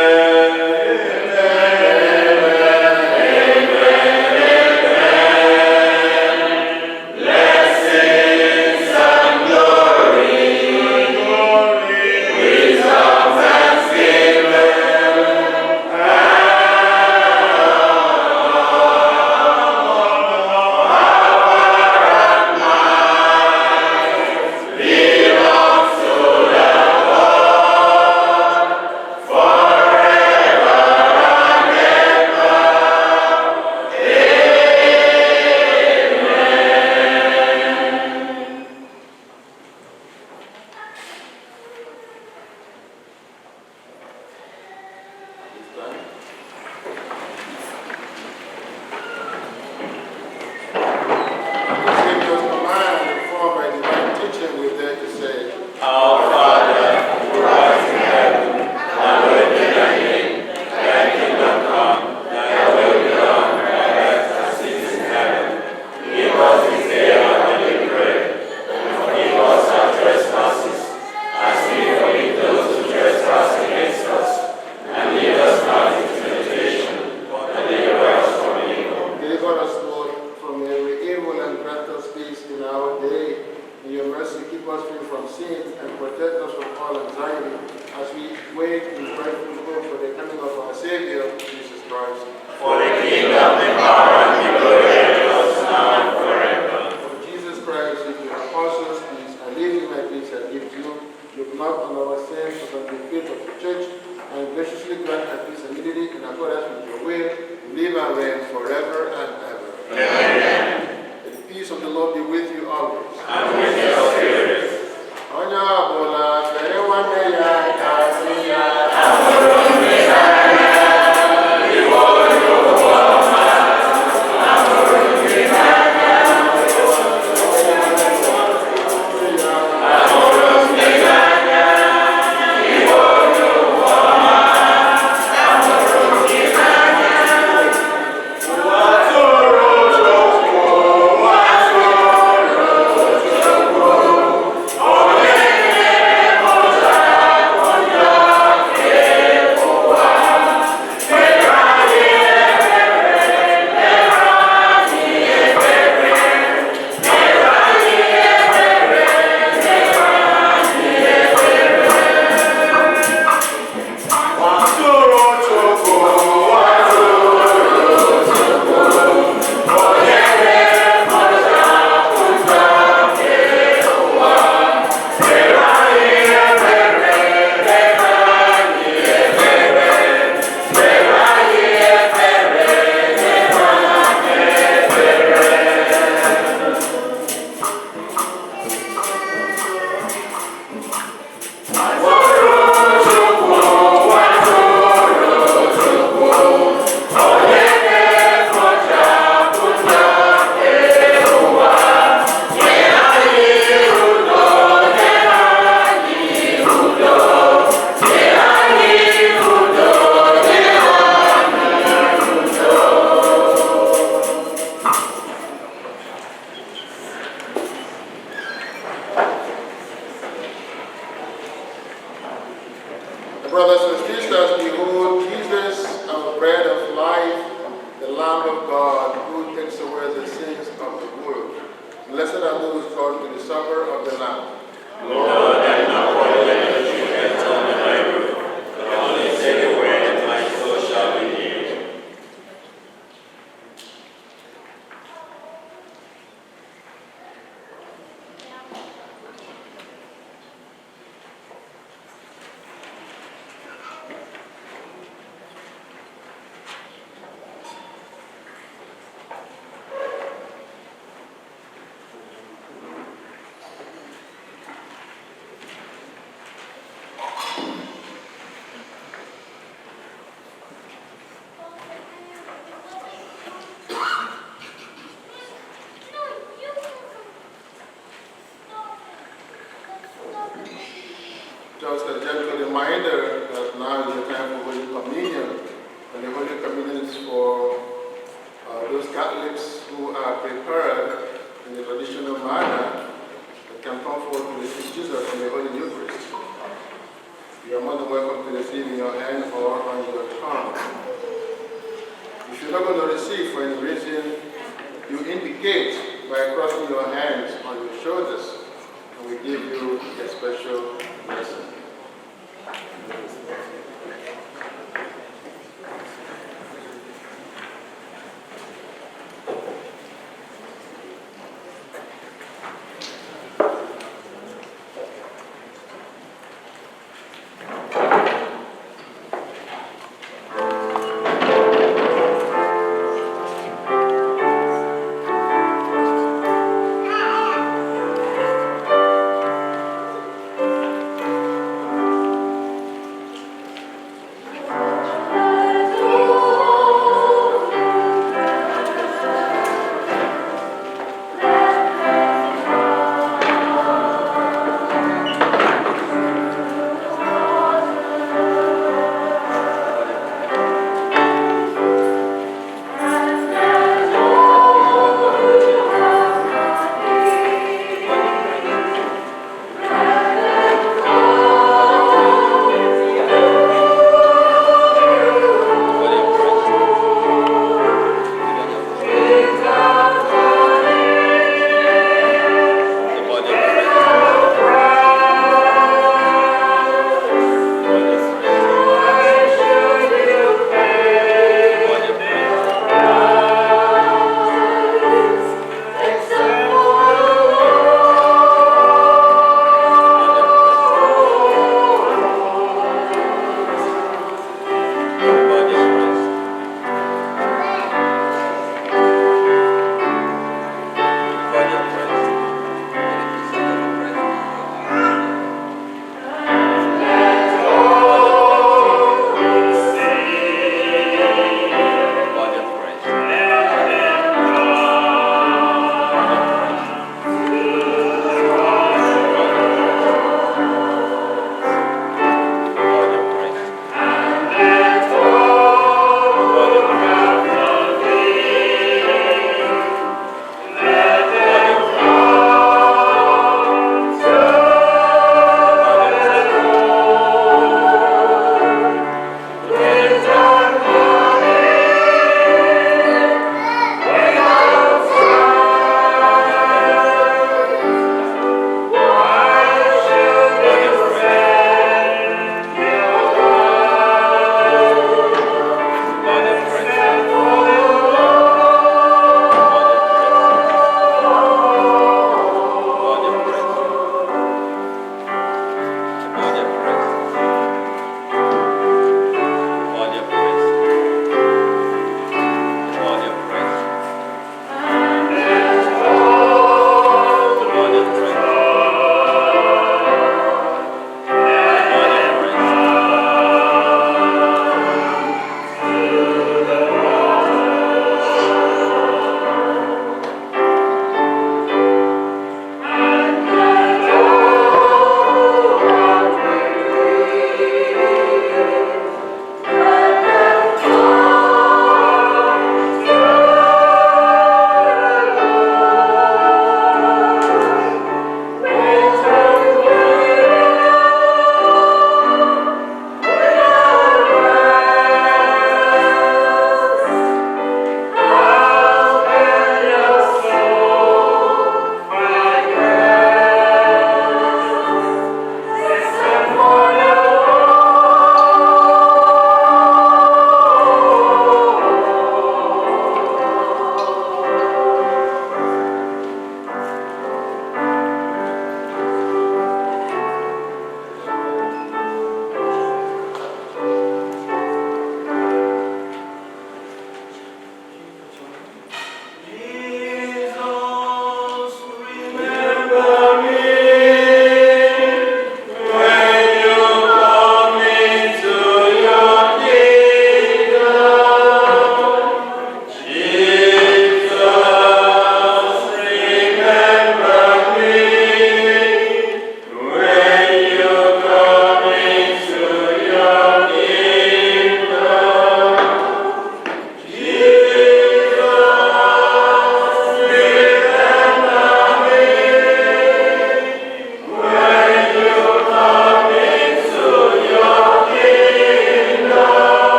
just a gentle reminder that now is the time for Holy Communion. And the Holy Communion is for those Catholics who are prepared in the traditional manner that can come forward to receive Jesus in the Holy Eucharist. You are more than welcome to receive in your hand or on your tongue. If you're not going to receive for any reason, you indicate by crossing your hands on your shoulders, and we give you a special blessing.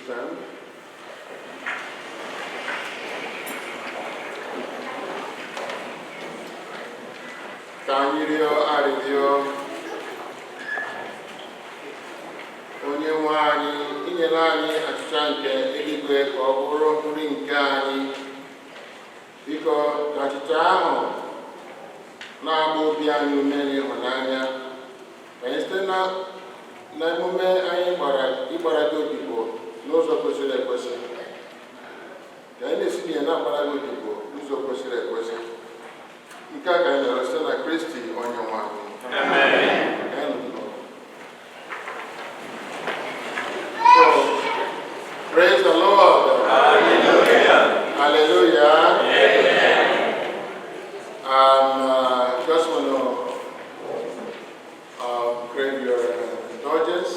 stand. Ka anyị rịọ arịrịọ onye nwe anyị inyere anyị achịcha nke eluigwe ka ọ bụrụ nri nke anyị. Biko ka achịcha ahụ na-agba obi anyị ume n'ịhụnanya, ka anyị site n'emume anyị ịgbara gị odibo n'ụzọ kwesịrị ekwesị, ka anyị na-esi na ya na-agbara gị odibo n'ụzọ kwesịrị ekwesị. Nke a ka anyị nọrọ site na Kristi onye nwe anyị. Praise the Lord. Hallelujah. Hallelujah. Amen. Just want to crave your indulgence.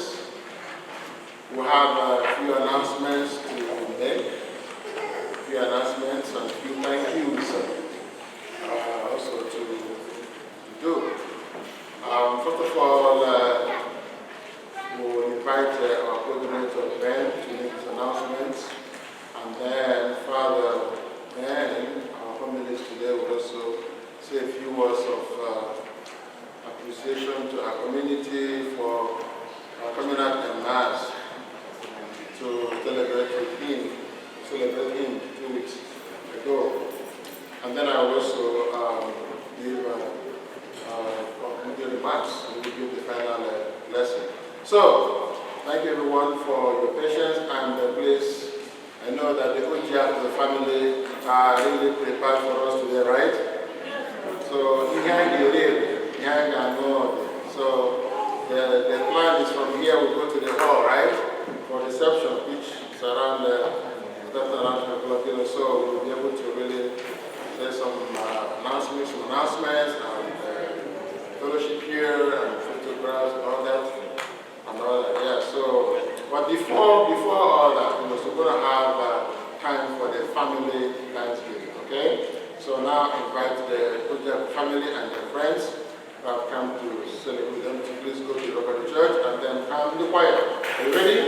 We have a few announcements to make, and a few thank yous also to do. First of all, we will invite our coordinator Ben to make his announcements, and then Father Ben, our families today, will also say a few words of appreciation to our community for coming out en masse to celebrate him 2 weeks ago. And then I will also give remarks, and we will give the final lesson. So, thank you everyone for your patience, and please, I know that the OGF of the family are really prepared for us today, right? So, so the plan is from here we go to the hall, right? For reception, which is around 12 o'clock, so we'll be able to really say some announcements, and fellowship here, and photographs, and all that. Yeah, so, but before all that, we're also going to have time for the family Thanksgiving, okay? So now I invite the family and their friends who have come to celebrate them to please go to the local church and then come to the choir. Are you ready?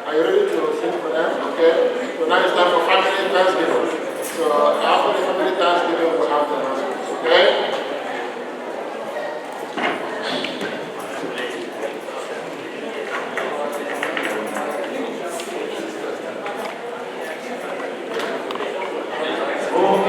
Are you ready to sing for them? Okay? So now it's time for family Thanksgiving. So after the family Thanksgiving, we'll have the announcements, okay? Oh,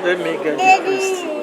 Let me get the priest.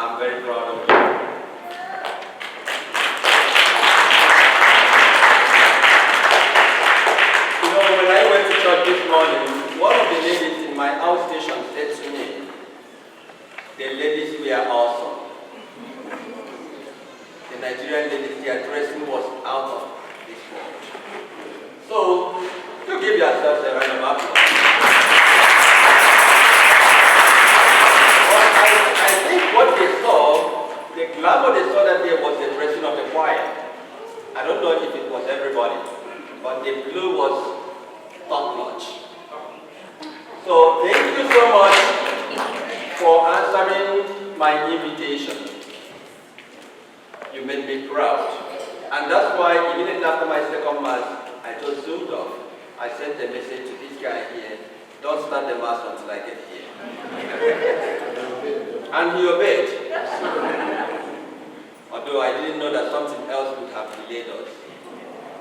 I'm very proud of you. conversation said to me, the ladies were awesome. The Nigerian ladies, their dressing was out of this world. So, you give yourselves a round of applause. I think what they saw, the glamour they saw that day was the dressing of the choir. I don't know if it was everybody, but the blue was top-notch. So thank you so much for answering my invitation. You made me proud. And that's why immediately after my second mass, I just zoomed off. I sent a message to this guy here, don't start the mass until I get here. And he obeyed. Although I didn't know that something else would have delayed us.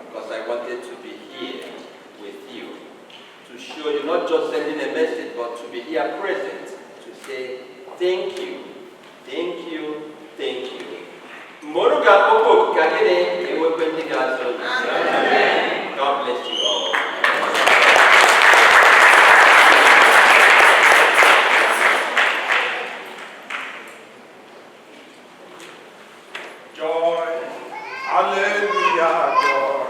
Because I wanted to be here with you. To show you not just sending a message, but to be here present. To say, thank you, thank you, thank you. Moruga Opo Kagene, God bless you all. Joy, hallelujah, joy,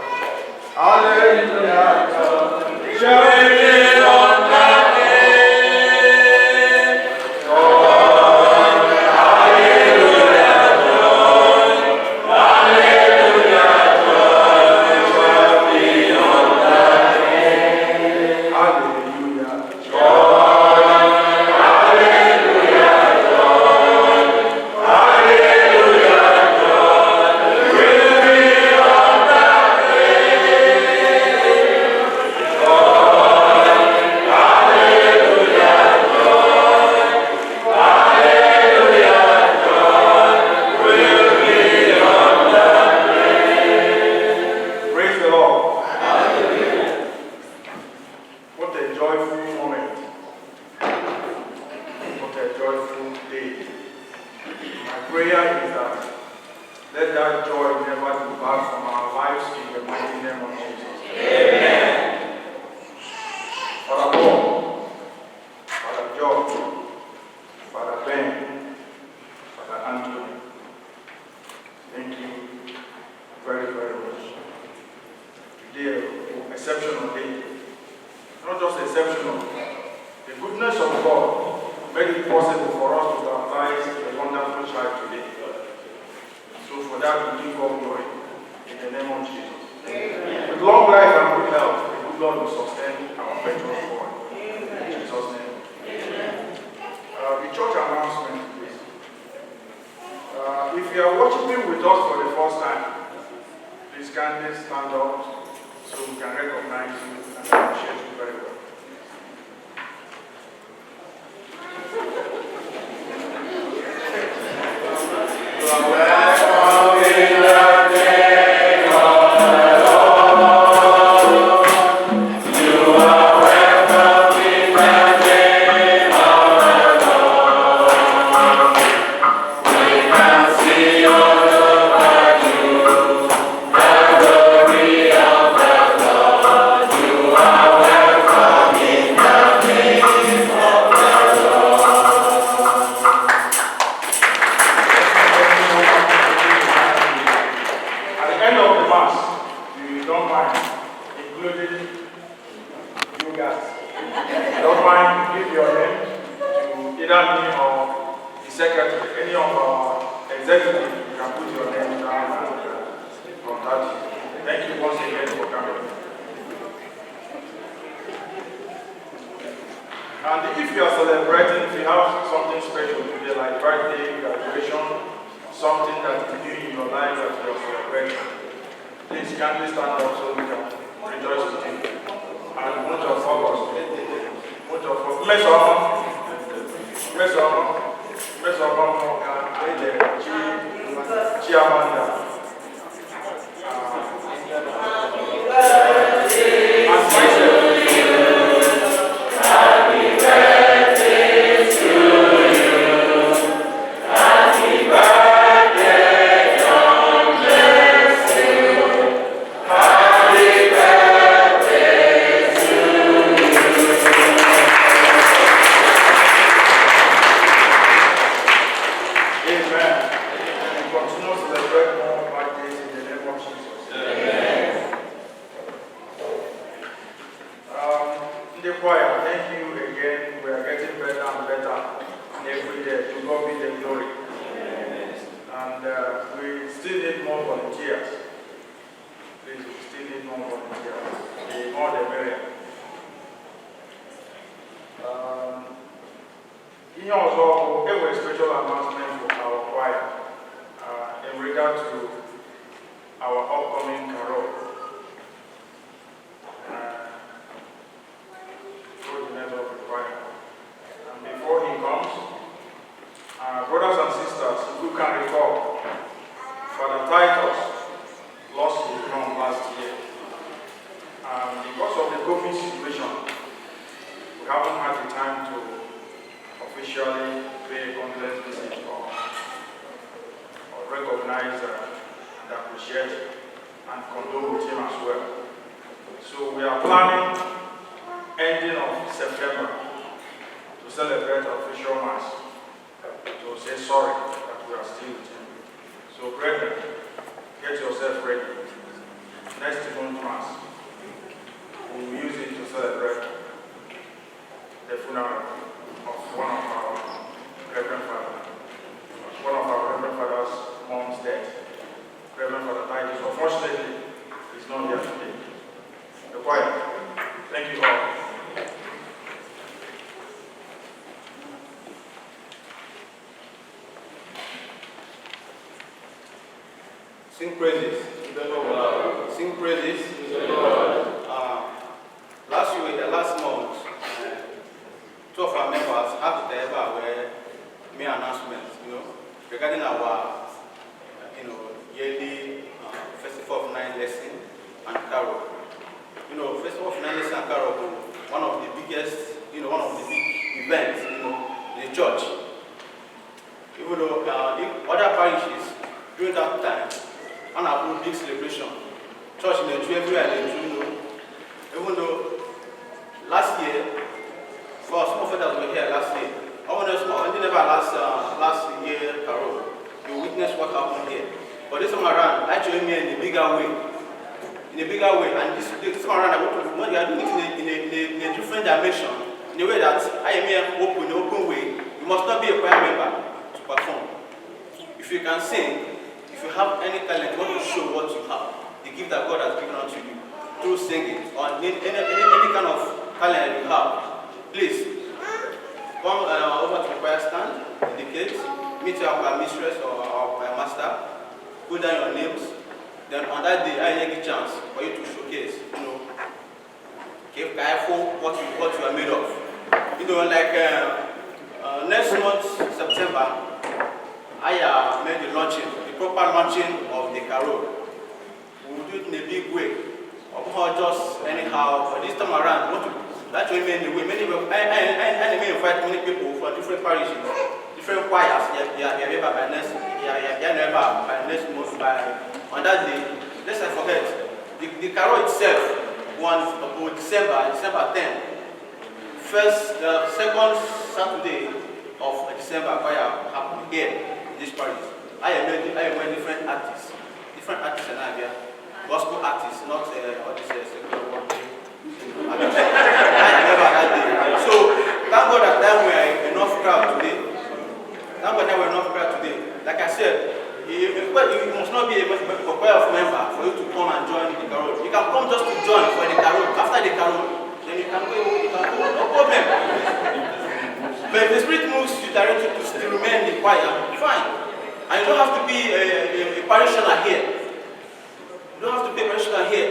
hallelujah, joy, joy on that day, joy, hallelujah, joy, hallelujah, joy, be on that day, hallelujah, joy, hallelujah, joy, hallelujah. Ihe ọzọ a special announcement for our choir in regard to our upcoming carol. Coordinator of the choir. And before he comes, brothers and sisters, who can recall, Father Titus lost his mom last year. Because of the COVID situation, we haven't had the time to officially pay a condolence visit or recognize and appreciate and condole with him as well. So we are planning ending of September to celebrate official mass, to say sorry that we are still with him. So brethren, get yourself ready. Next month mass, we will use it to celebrate the funeral of one of our Reverend Father's mom's death, Reverend Father Titus. Unfortunately, he's not here today. The choir, thank you all. Sing praises to the Lord. Sing praises to the Lord. Last month, two of our members had to ever made announcements, regarding our, yearly Festival of Nine Lesson and Carol. Festival of Nine Lesson and Carol, one of the biggest, one of the big events, in the church. Even though other parishes during that time, and a big celebration. Church in the Jew everywhere in the Jew, even though last year, for some of us that were here last year, I never last year, Carol, you witnessed what happened here. But this time around, I joined me in a bigger way. And this time around, I are doing it in a different dimension, in a way that I am here in an open way. You must not be a choir member to perform. If you can sing, if you have any talent, you want to show what you have, the gift that God has given unto you, through singing, or any kind of talent you have, please come over to the choir stand, indicate, meet our mistress or our master, put down your names, then on that day, I get a chance for you to showcase, give careful what you are made of. Like next month, September, I made the launching, the proper launching of the carol. We will do it in a big way, or just anyhow. But this time around, that's what I mean. I may invite many people from different parishes, different choirs. On that day, let's not forget the carol itself. On December 10th, second Saturday of December, choir happened here. This parish. I am different artists in Abia, gospel artists, not all this secular one. I never had it. So thank God that we are enough crowd today. Like I said, you must not be a choir of member for you to come and join the carol. You can come just to join for the carol. After the carol, then you can go, no problem. But if the Spirit moves you directly to remain in the choir, fine. And you don't have to be a parishioner here. You don't have to be a parishioner here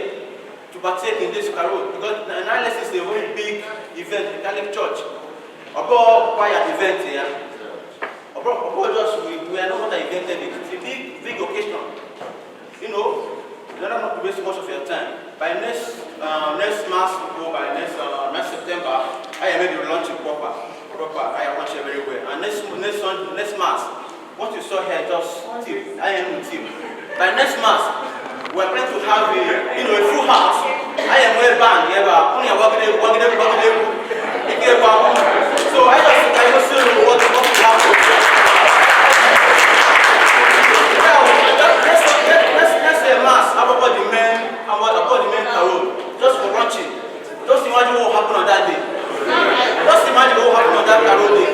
to partake in this carol, because the Nine Lessons is a very big event in the Catholic Church. About choir event here. We are not what I invented it. It's a big occasion. You don't have to waste much of your time. By next mass, by next September, I am maybe launching proper. I launch everywhere. And next mass, what you saw here, just tip. I am with tip. By next mass, we are planning to have a full house. I am well banned. Only so I just see what will happen. Let's say mass about the men carol, just for launching. Just imagine what will happen on that day. Just imagine what will happen on that carol day.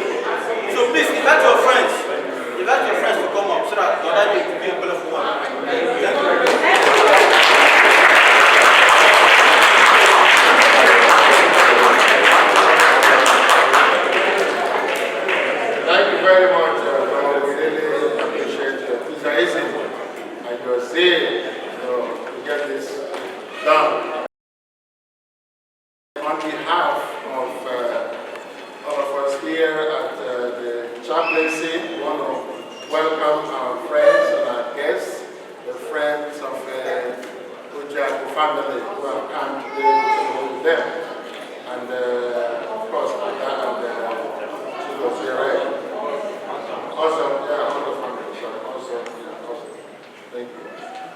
So please invite your friends to come up so that the other day will be a colorful one. Thank you. here at the chaplaincy. We want to welcome our friends and our guests, the friends of the Ojaku family who have come today to celebrate with them. And of course, Ada and Chidozere. Also, yeah, all the family. Sorry, also, yeah, also. Thank you.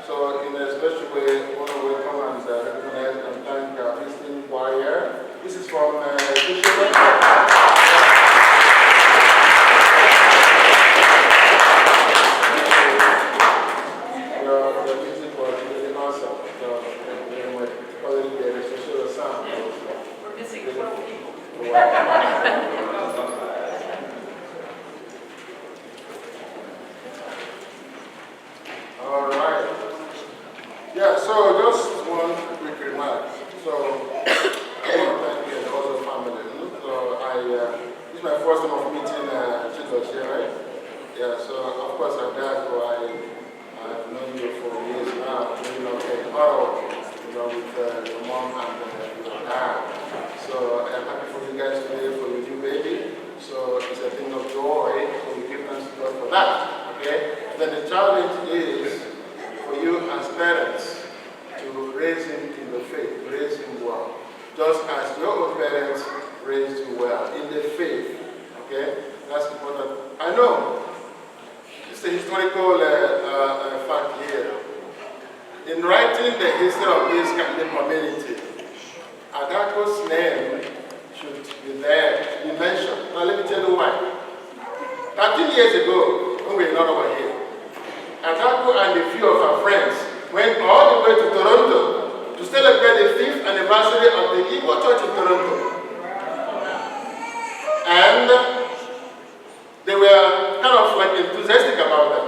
So, in a special way, I want to welcome and recognize and thank our visiting choir. This is from Bishop. The music was really awesome. So, anyway, probably the social sound. We're missing 12 people. All right. Yeah, so just one quick remark. So, I want to thank you and the other family. So, this is my first time of meeting Chizochi, right? Yeah, so of course I'm there, so I've known you for years now, in Ottawa, with your mom and your dad. So I'm happy for you guys today for your new baby. So it's a thing of joy, so we give thanks to God for that, okay? Then the challenge is for you as parents to raise him in the faith, raise him well. Just as your own parents raised you well in the faith, okay? That's important. I know it's a historical fact here. In writing the history of this Catholic community, Adako's name should be there, be mentioned. Now let me tell you why. 13 years ago, when we were in Ottawa here, Adako and a few of our friends went all the way to Toronto to celebrate the 5th anniversary of the Igbo Church in Toronto. And they were kind of like enthusiastic about that.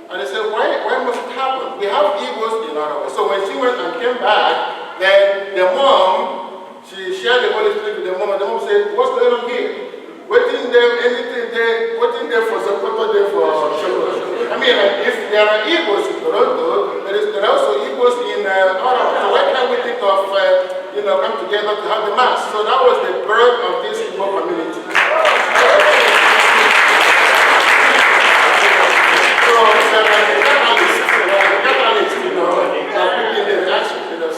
And they said, why must it happen? We have Igbos in Ottawa. So when she went and came back, then the mom, she shared the Holy Spirit with the mom, and the mom said, what's going on here? Waiting there, anything there, waiting there for support, there for I mean, if there are Igbos in Toronto, there are also Igbos in Ottawa. So why can't we think of, come together to have the Mass? So that was the birth of this Igbo community.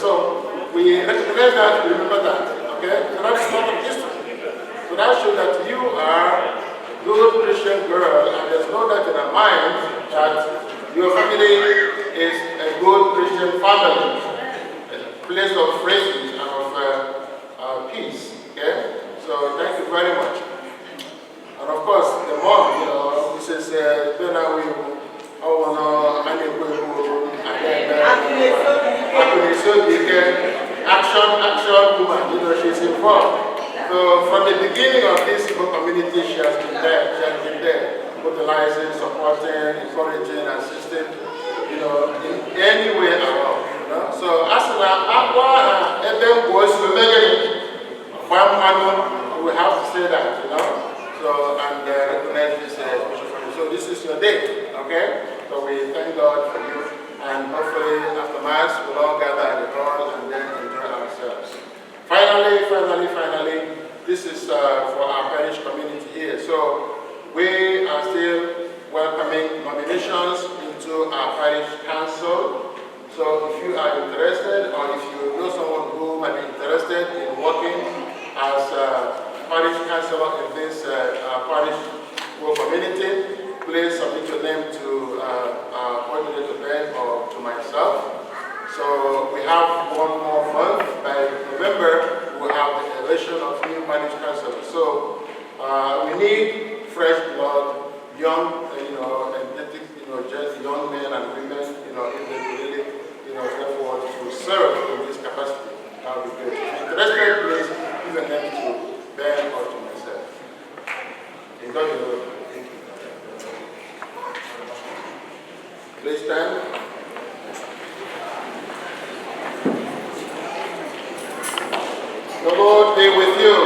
So so we recognize that, we remember that, okay? So that's part of history. So that shows that you are a good Christian girl, and there's no doubt in our mind that your family is a good Christian family, a place of refuge and of peace, okay? So thank you very much. And of course, the mom, this is action woman, she's involved. So from the beginning of this community, she has been there. She has been there, utilizing, supporting, encouraging, assisting, in any way around. So as we have to say that, So and recognize this So this is your day, okay? So we thank God for you, and hopefully after Mass we'll all gather at the hall and then enjoy ourselves. Finally, this is for our parish community here. So we are still welcoming nominations into our parish council. So if you are interested, or if you know someone who might be interested in working as parish councilor in this parish community, please submit your name to our coordinator Ben or to myself. So we have one more month. By November, we'll have the election of new parish councilors. So we need fresh blood, young, energetic, just young men and women, if they really, step forward to serve in this capacity. That would be great. If you're interested, please give a name to Ben or to myself. In God, thank you. Please stand. The Lord be with you.